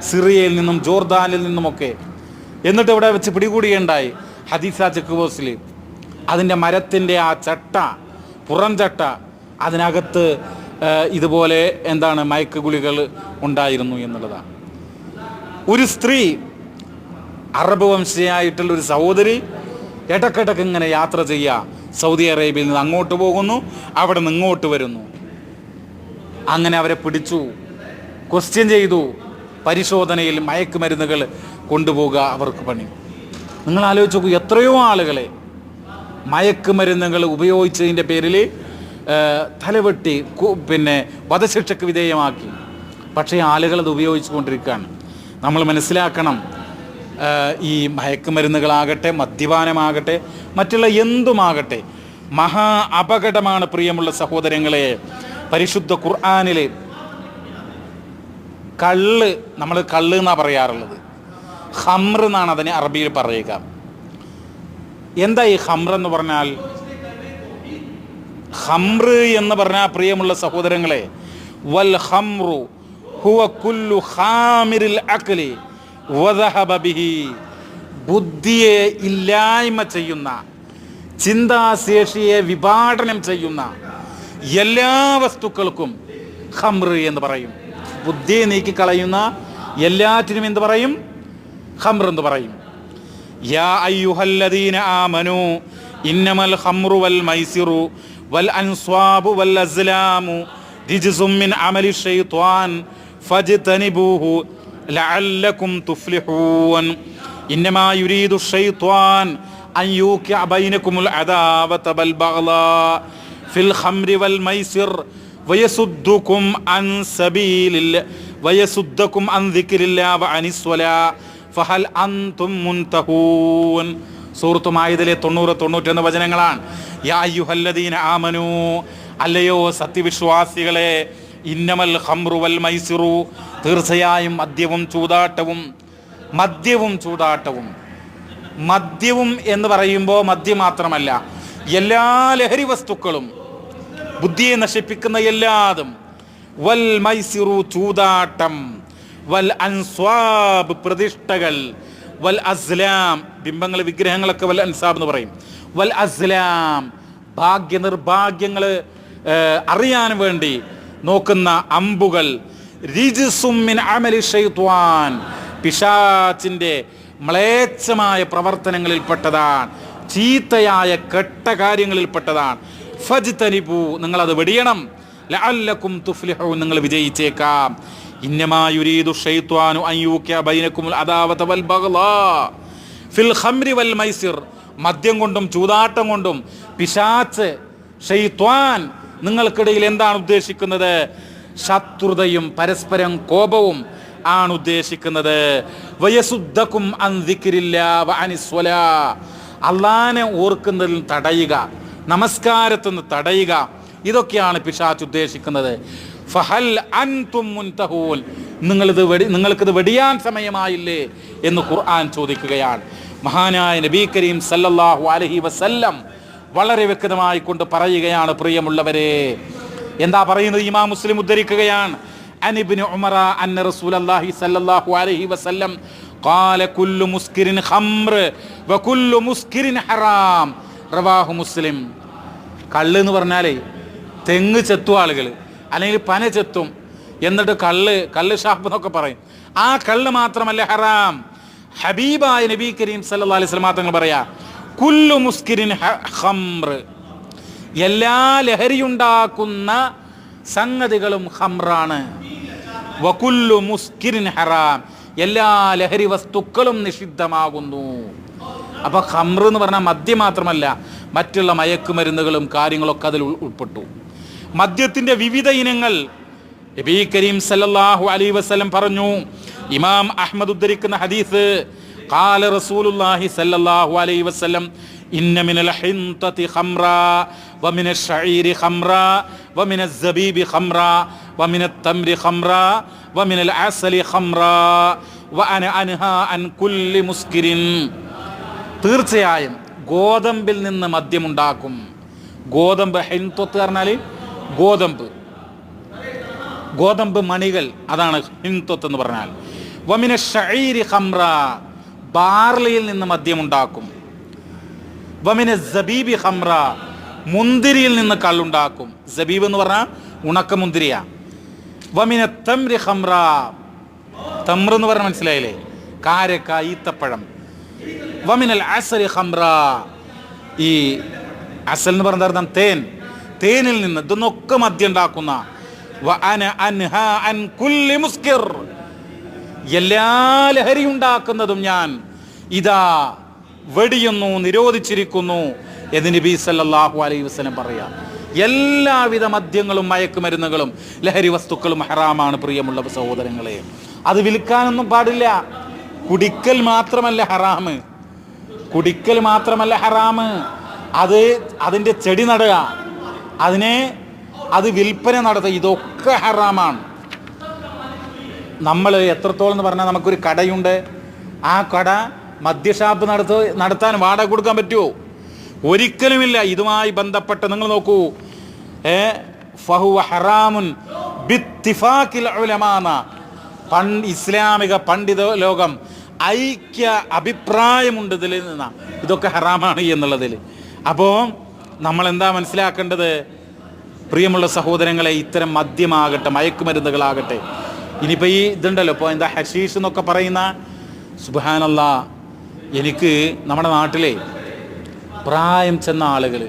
സിറിയയിൽ നിന്നും ജോർദാനിൽ നിന്നുമൊക്കെ. എന്നിട്ട് ഇവിടെ വെച്ച് പിടികൂടിയുണ്ടായി ഹദീസ ചെക്ക് പോസ്റ്റിൽ. അതിൻ്റെ മരത്തിൻ്റെ ആ ചട്ട, പുറം ചട്ട, അതിനകത്ത് ഇതുപോലെ മയക്ക് ഗുളികൾ ഉണ്ടായിരുന്നു എന്നുള്ളതാണ്. ഒരു സ്ത്രീ, അറബ് വംശീയായിട്ടുള്ളൊരു സഹോദരി, ഇടക്കിടക്ക് ഇങ്ങനെ യാത്ര ചെയ്യുക. സൗദി അറേബ്യയിൽ നിന്ന് അങ്ങോട്ട് പോകുന്നു, അവിടെ നിന്ന് ഇങ്ങോട്ട് വരുന്നു. അങ്ങനെ അവരെ പിടിച്ചു, ക്വസ്റ്റ്യൻ ചെയ്തു. പരിശോധനയിൽ മയക്കുമരുന്നുകൾ കൊണ്ടുപോകുക അവർക്ക് പണി. നിങ്ങൾ ആലോചിച്ച് നോക്കൂ, എത്രയോ ആളുകളെ മയക്കുമരുന്നുകൾ ഉപയോഗിച്ചതിൻ്റെ പേരിൽ തലവെട്ടി വധശിക്ഷയ്ക്ക് വിധേയമാക്കി. പക്ഷേ ആളുകൾ അത് ഉപയോഗിച്ചു കൊണ്ടിരിക്കുകയാണ്. നമ്മൾ മനസ്സിലാക്കണം, ഈ മയക്കുമരുന്നുകളാകട്ടെ, മദ്യപാനമാകട്ടെ, മറ്റുള്ള എന്തുമാകട്ടെ, മഹാ അപകടമാണ്. പ്രിയമുള്ള സഹോദരങ്ങളെ, പരിശുദ്ധ ഖുർആനിൽ നമ്മൾ കള്ള് എന്നാണ് പറയാറുള്ളത്. ഖംർ എന്നാണ് അതിനെ അറബിയിൽ പറയുക. എന്താ ഈ ഖംർ എന്ന് പറഞ്ഞാൽ? ഖംർ എന്ന് പറഞ്ഞാൽ, പ്രിയമുള്ള സഹോദരങ്ങളെ, വൽ ഖംറു ഹുവ കുല്ലു ഖാമിറിൽ അഖ്ലി വദഹബ ബിഹി, ബുദ്ധിയെ ഇല്ലായ്മ ചെയ്യുന്ന, ചിന്താശേഷിയെ വിഭാടനം ചെയ്യുന്ന എല്ലാ വസ്തുക്കൾക്കും ഖംർ എന്ന് പറയും. ബുദ്ധിയെ നീക്കിക്കളയുന്ന എല്ലാറ്റിനും എന്ത് പറയും? ഖംർ എന്ന് പറയും. യാ അയ്യുഹല്ലദീന ആമനു ഇന്നമൽ ഖംറു വൽ മൈസിറു വൽ അൻസ്വാബു വൽ അസ്ലാമു റിജ്സും മിൻ അമലി ശൈത്വാൻ ഫജ്തനിബൂഹു ലഅല്ലകും തുഫ്ലിഹൂൻ. ഇന്നമാ യുരീദു ശൈത്വാൻ അൻ യൂഖിഅ ബൈനകുമുൽ അദാവത വൽ ബഗ്ളാ ഫിൽ ഖംറി വൽ മൈസിർ വയസുദ്ദുകും അൻ സബീലില്ലാഹി വയസുദ്ദകും അൻ ദിക്രില്ലാഹി വഅനിസ് സ്വലാ ഫഹൽ അൻതും മുൻതഹൂൻ. സൂറത്ത് മാഇദയിലെ 90-91 വചനങ്ങളാണ്. യാ അയ്യുഹല്ലദീന ആമനു, അല്ലയോ സത്യവിശ്വാസികളെ, ഇന്നമൽ ഖംറു വൽ മൈസിറു, തീർച്ചയായും മദ്യവും ചൂതാട്ടവും. മദ്യവും എന്ന് പറയുമ്പോൾ മദ്യം മാത്രമല്ല, എല്ലാ ലഹരി വസ്തുക്കളും ബുദ്ധിയെ നശിപ്പിക്കുന്ന എല്ലാതും. വൽ മൈസിറു ചൂതാട്ടം, വൽ അൻസ്വാബ് പ്രതിഷ്ഠകൾ, വൽ അസ്ലാം ബിംബങ്ങൾ വിഗ്രഹങ്ങളൊക്കെ വൽ അൻസാബ് എന്ന് പറയും. വൽ അസ്ലാം ഭാഗ്യ നിർഭാഗ്യങ്ങൾ അറിയാൻ വേണ്ടി നോക്കുന്ന അമ്പുകൾ. റിജ്സും മിൻ അമലി ശൈത്വാൻ പിശാചിന്റെ മ്ലേച്ഛമായ പ്രവർത്തനങ്ങളിൽപ്പെട്ടതാണ്, ചീത്തയായ കെട്ട കാര്യങ്ങളിൽപ്പെട്ടതാണ്. ഫജ്തനിബു നിങ്ങളത് വെടിയണം. ലഅല്ലക്കും തുഫ്ലിഹൂൻ നിങ്ങൾ വിജയിച്ചേക്കാം. ഇന്നമാ യുരീദു ശൈത്വാനു അൻ യൂഖിയ ബൈനകുമുൽ അദാവത വൽ ബഗ്ളാ ഫിൽ ഖംരി വൽ മൈസിർ മദ്യം കൊണ്ടും ചൂതാട്ടം കൊണ്ടും പിശാച് ശൈത്വാൻ നിങ്ങൾക്കിടയിൽ എന്താണ് ഉദ്ദേശിക്കുന്നത്? ശത്രുതയും പരസ്പരം കോപവും ആണ് ഉദ്ദേശിക്കുന്നത്. വയസുദ്ദകും അൻ ദിക്രില്ലാ വഅനിസ് സ്വലാ അല്ലാഹനെ ഓർക്കുന്നതിൽ തടയുക, നമസ്കാരത്തിൽ നിന്ന് തടയുക. ഇതൊക്കെയാണ് പിശാച് ഉദ്ദേശിക്കുന്നത്. ഫഹൽ അൻതും മുൻതഹൂൻ നിങ്ങൾക്കിത് വെടിയാൻ സമയമായില്ലേ എന്ന് ഖുർആൻ ചോദിക്കുകയാണ്. മഹാനായ നബി കരീം സല്ലല്ലാഹു അലൈഹി വസല്ലം വളരെ വ്യക്തമായി കൊണ്ട് പറയുകയാണ്, പ്രിയമുള്ളവരെ. എന്താ പറയുന്നത്? ഇമാം മുസ്ലിം ഉദ്ധരിക്കുകയാണ്. അൻ ഇബ്നു ഉമറ അന്ന റസൂലല്ലാഹി സല്ലല്ലാഹു അലൈഹി വസല്ലം ഖാല കുല്ലു മുസ്കിരിൻ ഖംർ വകുല്ലു മുസ്കിരിൻ ഹറാം റവാഹു മുസ്ലിം. കള്ള് എന്ന് പറഞ്ഞാലേ തെങ്ങ് ചെത്തും ആളുകൾ, അല്ലെങ്കിൽ പന ചെത്തും, എന്നിട്ട് കള്ള് ഷാപ്പ് എന്നൊക്കെ പറയും. ആ കള്ള് മാത്രമല്ല ഹറാം. ഹബീബായ നബി കരീം സല്ലല്ലാഹു അലൈഹി വസല്ലം തങ്ങൾ പറയാ കുല്ലു മുസ്കിരിൻ ഖംർ എല്ലാ ലഹരിയുണ്ടാക്കുന്ന സംഗതികളും ഖംറാണ്. വകുല്ലു മുസ്കിരിൻ ഹറാം എല്ലാ ലഹരി വസ്തുക്കളും നിഷിദ്ധമാകുന്നു. അപ്പൊ ഖംർ എന്ന് പറഞ്ഞാൽ മദ്യം മാത്രമല്ല, മറ്റുള്ള മയക്കുമരുന്നുകളും കാര്യങ്ങളൊക്കെ അതിൽ ഉൾപ്പെട്ടു. മദ്യത്തിന്റെ വിവിധ ഇനങ്ങൾ നബി കരീം സല്ലല്ലാഹു അലൈഹി വസല്ലം പറഞ്ഞു. ഇമാം അഹ്മദ് ഉദ്ധരിക്കുന്ന ഹദീസ്, ഖാല റസൂലുള്ളാഹി സല്ലല്ലാഹു അലൈഹി വസല്ലം ഇന്ന മിനൽ ഹിൻതതി ഖംറാ വമിനശ് ശഈരി ഖംറാ വമിനസ് സബീബി ഖംറാ വമിനത് തംരി ഖംറാ വമിനൽ അസലി ഖംറാ വഅന അൻഹാ അൻ കുല്ലി മുസ്കിരിൻ. തീർച്ചയായും ഗോതമ്പിൽ നിന്ന് മദ്യമുണ്ടാക്കും. ഗോതമ്പ് ഹിൻതത്ത് പറഞ്ഞാൽ ഗോതമ്പ് മണികൾ, അതാണ് ഹിൻതത്ത് എന്ന് പറഞ്ഞാൽ. വമിനശ് ശഈരി ഖംറാ ബാർലിയിൽ നിന്ന് മദ്യമുണ്ടാക്കും. വമിനസ് സബീബി ഖംറാ മുന്തിരിയിൽ നിന്ന് കള്ളുണ്ടാക്കും. സബീബ് എന്ന് പറഞ്ഞാൽ ഉണക്കമുന്തിരിയ. വമിനത് തംരി ഖംറാ തംർ എന്ന് പറഞ്ഞാൽ മനസ്സിലായില്ലേ, കാരക്ക, ഈത്തപ്പഴം. വമിനൽ അസലി ഖംറാ ഈ അസൽ എന്ന് പറഞ്ഞ അർത്ഥം തേനിൽ നിന്ന്. ഇതൊന്നൊക്കെ മദ്യം ഉണ്ടാക്കുന്ന. വഅന അൻഹാ അൻ കുല്ലി മുസ്കിർ എല്ലാ ലഹരി ഉണ്ടാക്കുന്നതും ഞാൻ ഇതാ വെടിയുന്നു, നിരോധിച്ചിരിക്കുന്നു എന്ന് നബി സല്ലല്ലാഹു അലൈഹി വസല്ലം പറയാ. എല്ലാവിധ മദ്യങ്ങളും മയക്കുമരുന്നുകളും ലഹരി വസ്തുക്കളും ഹറാമാണ് പ്രിയമുള്ള സഹോദരങ്ങളെ. അത് വിൽക്കാനൊന്നും പാടില്ല. കുടിക്കൽ മാത്രമല്ല ഹറാമ്, അതിൻ്റെ ചെടി നടുക, അത് വിൽപ്പന നടത്തുക, ഇതൊക്കെ ഹറാമാണ്. നമ്മൾ എത്രത്തോളം എന്ന് പറഞ്ഞാൽ നമുക്കൊരു കടയുണ്ട്, ആ കട മദ്യഷാപ്പ് നടത്താൻ വാടക കൊടുക്കാൻ പറ്റുമോ? ഒരിക്കലുമില്ല. ഇതുമായി ബന്ധപ്പെട്ട് നിങ്ങൾ നോക്കൂ, ഫഹുവ ഹറാമുൻ ബിത്തിഫാഖിൽ ഉലമാന ഇസ്ലാമിക പണ്ഡിത ലോകം ഐക്യ അഭിപ്രായമുണ്ട് ഇതിൽ നിന്നാ ഇതൊക്കെ ഹറാമാണ് എന്നുള്ളതിൽ. അപ്പോൾ നമ്മൾ എന്താ മനസ്സിലാക്കേണ്ടത്? പ്രിയമുള്ള സഹോദരങ്ങളെ, ഇത്തരം മദ്യമാകട്ടെ, മയക്കുമരുന്നുകളാകട്ടെ, ഇനിയിപ്പോൾ ഈ ഇതുണ്ടല്ലോ, ഇപ്പോൾ എന്താ ഹഷീഷ് എന്നൊക്കെ പറയുന്ന, സുബ്ഹാനല്ലാ, എനിക്ക് നമ്മുടെ നാട്ടിലെ പ്രായം ചെന്ന ആളുകൾ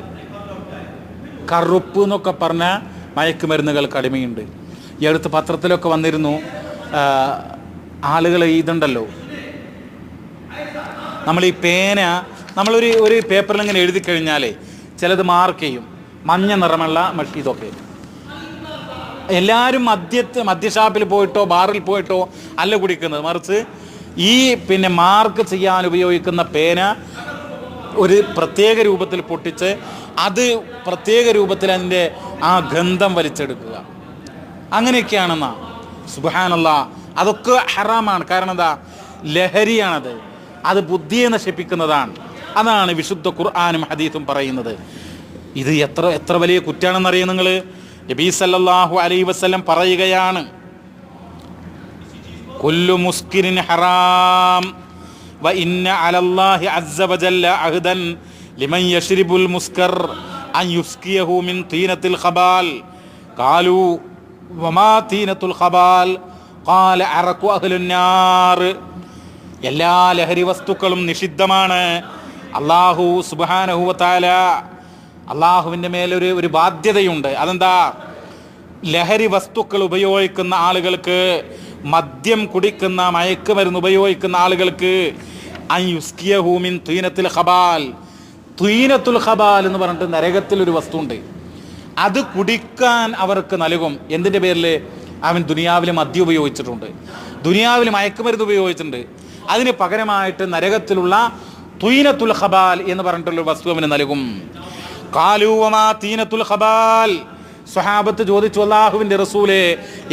കറുപ്പ് എന്നൊക്കെ പറഞ്ഞ മയക്കുമരുന്നുകൾക്ക് അടിമയുണ്ട്. ഈ അടുത്ത് പത്രത്തിലൊക്കെ വന്നിരുന്നു, ആളുകൾ ഇതുണ്ടല്ലോ, നമ്മൾ ഈ പേന ഒരു പേപ്പറിൽ ഇങ്ങനെ എഴുതി കഴിഞ്ഞാലേ ചിലത് മാർക്ക് ചെയ്യും, മഞ്ഞ നിറമുള്ള മഷി. ഇതൊക്കെ എല്ലാവരും മദ്യഷാപ്പിൽ പോയിട്ടോ ബാറിൽ പോയിട്ടോ അല്ല കുടിക്കുന്നത്, മറിച്ച് ഈ മാർക്ക് ചെയ്യാൻ ഉപയോഗിക്കുന്ന പേന ഒരു പ്രത്യേക രൂപത്തിൽ പൊട്ടിച്ച് അത് പ്രത്യേക രൂപത്തിൽ അതിൻ്റെ ആ ഗന്ധം വലിച്ചെടുക്കുക. അങ്ങനെയൊക്കെയാണെന്നാ. സുബ്ഹാനല്ലാ, അതൊക്കെ ഹറാമാണ്. കാരണം എന്താ? ലഹരിയാണത്, അത് ബുദ്ധിയെ നശിപ്പിക്കുന്നതാണ്. അതാണ് വിശുദ്ധ ഖുർആനും ഹദീസും പറയുന്നത്. ഇത് എത്ര വലിയ കുറ്റാണെന്നറിയാം നിങ്ങൾ. നബി സല്ലല്ലാഹു അലൈഹി വസല്ലം പറയുകയാണ്, കുല്ലു മുസ്കിരിൻ ഹറാം വ ഇന്ന അലല്ലാഹി അസ്സ വജല്ല അഹ്ദൻ ലിമൻ യശ്രിബുൽ മുസ്കർ അൻ യുസ്കിയഹു മിൻ തീനത്തിൽ ഖബാൽ. ഖാലു വമാ തീനത്തുൽ ഖബാൽ? ഖാല അറഖു അഹ്ലുൻ നാർ. എല്ലാ ലഹരി വസ്തുക്കളും നിഷിദ്ധമാണ്. അല്ലാഹു സുബ്ഹാനഹു വ തആല, അള്ളാഹുവിൻ്റെ മേലൊരു ബാധ്യതയുണ്ട്. അതെന്താ? ലഹരി വസ്തുക്കൾ ഉപയോഗിക്കുന്ന ആളുകൾക്ക്, മദ്യം കുടിക്കുന്ന, മയക്കുമരുന്ന് ഉപയോഗിക്കുന്ന ആളുകൾക്ക് അൻ യുസ്കിയഹു മിൻ തീനത്തിൽ ഖബാൽ. തീനത്തുൽ ഖബാൽ എന്ന് പറഞ്ഞിട്ട് നരകത്തിലൊരു വസ്തു ഉണ്ട്. അത് കുടിക്കാൻ അവർക്ക് നൽകും. എന്തിൻ്റെ പേരിൽ? അവൻ ദുനിയാവിൽ മദ്യം ഉപയോഗിച്ചിട്ടുണ്ട്, ദുനിയാവിൽ മയക്കുമരുന്ന് ഉപയോഗിച്ചിട്ടുണ്ട്. അതിന് പകരമായിട്ട് നരകത്തിലുള്ള തീനത്തുൽ ഖബാൽ എന്ന് പറഞ്ഞിട്ടുള്ള വസ്തു അവന് നൽകും. ഖാലൂ വമാ തീനത്തുൽ ഖബാൽ? സ്വഹാബത്ത് ചോദിച്ചു, അല്ലാഹുവിൻ്റെ റസൂലേ,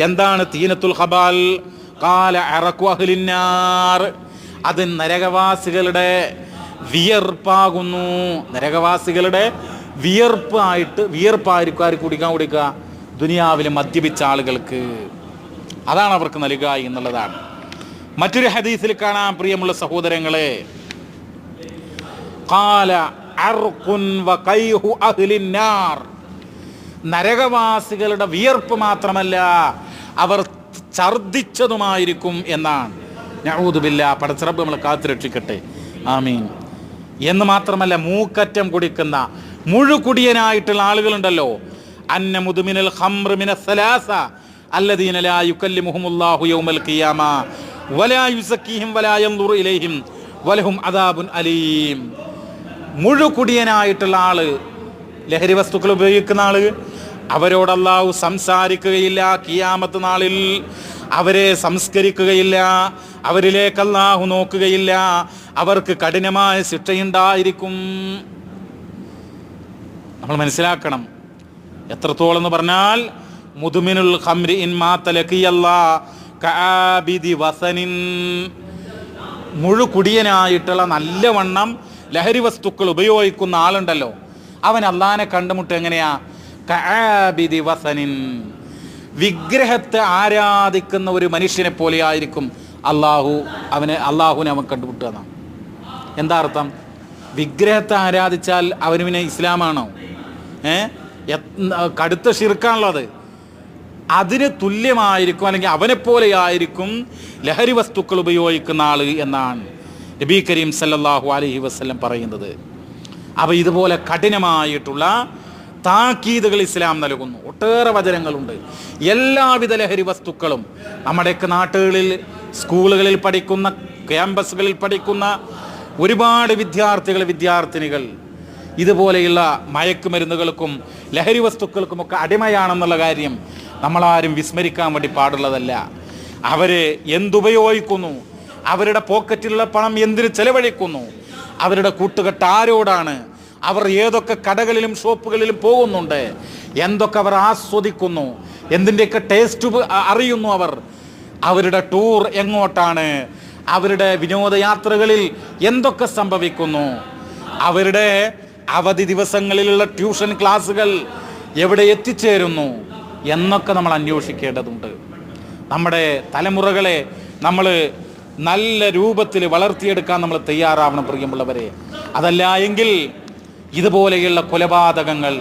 എന്താണ് തീനത്തുൽ ഖബാൽ? ഖാല അറഖു അഹ്ലിൻ നാർ. അത് നരകവാസികളുടെ വിയർപ്പാകുന്നു. നരകവാസികളുടെ വിയർപ്പായിരിക്കും ആര് കുടിക്കുക? ദുനിയാവിൽ മദ്യപിച്ച ആളുകൾക്ക്. അതാണ് അവർക്ക് നൽകുക എന്നുള്ളതാണ്. മറ്റൊരു ഹദീസിൽ കാണാം, പ്രിയമുള്ള സഹോദരങ്ങളെ, ഖാല അർഖുൻ വഖൈഹു അഹ്ലിൻ നാർ. നരകവാസികളുടെ വിയർപ്പ് മാത്രമല്ല, അവർ ഛർദിച്ചതുമായിരിക്കും എന്നാണ്. നഊദു ബില്ലാ, പടച്ചറബ് നമ്മളെ കാത്തുരക്ഷിക്കട്ടെ, ആമീൻ. എന്ന് മാത്രമല്ല, മൂക്കറ്റം കുടിക്കുന്ന മുഴുകുടിയനായിട്ടുള്ള ആളുകളുണ്ടല്ലോ, അന്ന മുദ്മിനൽ ഖംർ മിനസ് സലാസ അല്ലദീന ലാ യുകല്ലിമുഹുമുല്ലാഹു യൗമൽ ഖിയാമ വലാ യുസക്കീഹിം വലാ യൻദുറു ഇലൈഹിം വലഹും അദാബുൻ അലീം. മുഴുകുടിയനായിട്ടുള്ള ആള്, ലഹരി വസ്തുക്കൾ ഉപയോഗിക്കുന്ന ആള്, അവരോട് അല്ലാഹു സംസാരിക്കുകയില്ല. ഖിയാമത്ത് നാളിൽ അവരെ സംസ്കരിക്കുകയില്ല, അവരിലേക്ക് അല്ലാഹു നോക്കുകയില്ല. അവർക്ക് കഠിനമായ ശിക്ഷയുണ്ടായിരിക്കും. നമ്മൾ മനസ്സിലാക്കണം എത്രത്തോളം എന്ന് പറഞ്ഞാൽ, മുദ്മിനുൽ ഖംരി ഇൻ മാത ലഖിയല്ലാ കആബിദി വസനിൻ. മുഴുകുടിയനായിട്ടുള്ള നല്ലവണ്ണം ലഹരി വസ്തുക്കൾ ഉപയോഗിക്കുന്ന ആളുണ്ടല്ലോ, അവൻ അള്ളാനെ കണ്ടുമുട്ട് എങ്ങനെയാ? കആബിദി വസനിൻ. വിഗ്രഹത്തെ ആരാധിക്കുന്ന ഒരു മനുഷ്യനെ പോലെ ആയിരിക്കും അള്ളാഹുവിനെ അവൻ കണ്ടുമുട്ടുക. എന്താ അർത്ഥം? വിഗ്രഹത്തെ ആരാധിച്ചാൽ അവന് പിന്നെ ഇസ്ലാമാണോ? കടുത്ത ശിർക്കാണുള്ളത്. അതിന് തുല്യമായിരിക്കും, അല്ലെങ്കിൽ അവനെപ്പോലെയായിരിക്കും ലഹരി വസ്തുക്കൾ ഉപയോഗിക്കുന്ന ആൾ എന്നാണ് നബി കരീം സല്ലല്ലാഹു അലൈഹി വസല്ലം പറയുന്നത്. അപ്പോൾ ഇതുപോലെ കഠിനമായിട്ടുള്ള താക്കീതുകൾ ഇസ്ലാം നൽകുന്നു. ഒട്ടേറെ വചനങ്ങളുണ്ട്. എല്ലാവിധ ലഹരി വസ്തുക്കളും നമ്മുടെയൊക്കെ നാട്ടുകളിൽ, സ്കൂളുകളിൽ പഠിക്കുന്ന, ക്യാമ്പസുകളിൽ പഠിക്കുന്ന ഒരുപാട് വിദ്യാർത്ഥിനികൾ ഇതുപോലെയുള്ള മയക്കുമരുന്നുകൾക്കും ലഹരി വസ്തുക്കൾക്കുമൊക്കെ അടിമയാണെന്നുള്ള കാര്യം നമ്മളാരും വിസ്മരിക്കാൻ വേണ്ടി പാടുള്ളതല്ല. അവരെ എന്തുപയോഗിക്കുന്നു, അവരുടെ പോക്കറ്റിലുള്ള പണം എന്തിന് ചെലവഴിക്കുന്നു, അവരുടെ കൂട്ടുകെട്ട് ആരോടാണ്, അവർ ഏതൊക്കെ കടകളിലും ഷോപ്പുകളിലും പോകുന്നുണ്ട്, എന്തൊക്കെ അവർ ആസ്വദിക്കുന്നു, എന്തിൻ്റെയൊക്കെ ടേസ്റ്റ് അറിയുന്നു, അവരുടെ ടൂർ എങ്ങോട്ടാണ്, അവരുടെ വിനോദയാത്രകളിൽ എന്തൊക്കെ സംഭവിക്കുന്നു, അവരുടെ അവധി ദിവസങ്ങളിലുള്ള ട്യൂഷൻ ക്ലാസ്സുകൾ എവിടെ എത്തിച്ചേരുന്നു എന്നൊക്കെ നമ്മൾ അന്വേഷിക്കേണ്ടതുണ്ട്. നമ്മുടെ തലമുറകളെ നമ്മൾ നല്ല രൂപത്തിൽ വളർത്തിയെടുക്കാൻ നമ്മൾ തയ്യാറാവണം പ്രിയമുള്ളവരെ. അതല്ല എങ്കിൽ ഇതുപോലെയുള്ള കൊലപാതകങ്ങൾ,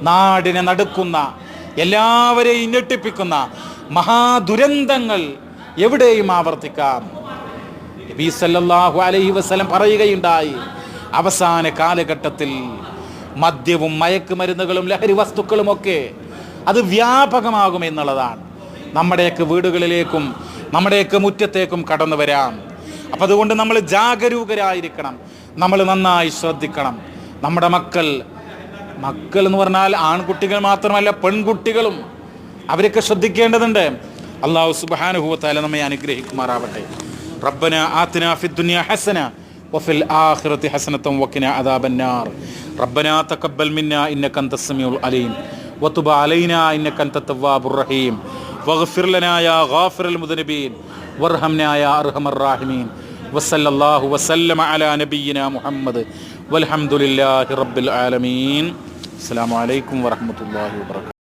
നാടിനെ നടുക്കുന്ന, എല്ലാവരെയും ഞെട്ടിപ്പിക്കുന്ന മഹാദുരന്തങ്ങൾ എവിടെയും ആവർത്തിക്കാം. നബി സല്ലല്ലാഹു അലൈഹി വസല്ലം പറയുകയുണ്ടായി, അവസാന കാലഘട്ടത്തിൽ മദ്യവും മയക്കുമരുന്നുകളും ലഹരി വസ്തുക്കളുമൊക്കെ അത് വ്യാപകമാകുമെന്നുള്ളതാണ്. നമ്മുടെയൊക്കെ വീടുകളിലേക്കും നമ്മുടെയൊക്കെ മുറ്റത്തേക്കും കടന്നു വരാം. അപ്പം അതുകൊണ്ട് നമ്മൾ ജാഗരൂകരായിരിക്കണം, നമ്മൾ നന്നായി ശ്രദ്ധിക്കണം. നമ്മുടെ മക്കൾ എന്ന് പറഞ്ഞാൽ ആൺകുട്ടികൾ മാത്രമല്ല, പെൺകുട്ടികളും അവരൊക്കെ ശ്രദ്ധിക്കേണ്ടതുണ്ട്. അല്ലാഹു സുബ്ഹാനഹു വ തആല നമ്മെ അനുഗ്രഹിക്കുമാറാവട്ടെ. റബ്ബന ആതിനാ ഫിദ് ദുനിയ ഹസന വഫിൽ ആഖിറതി ഹസനതൻ വഖിനാ അദാബന്നാർ. റബ്ബന തഖബ്ബൽ മിന്നാ ഇന്നക അൻതസ് സമീഉൽ അലീം വതുബ് അലൈനാ ഇന്നക അൻതത് തവ്വാബുർ റഹീം വഗ്ഫിർ ലനാ യാ ഗാഫിറൽ മുദ്നിബീൻ വർഹംനാ യാ അർഹമർ റഹീമീൻ വസല്ലല്ലാഹു വസല്ലമ അലാ നബിയിനാ മുഹമ്മദ് വൽഹംദുലില്ലാഹി റബ്ബിൽ ആലമീൻ. അസ്സലാമു അലൈക്കും വറഹ്മത്തുള്ളാഹി വബറകാതുഹു.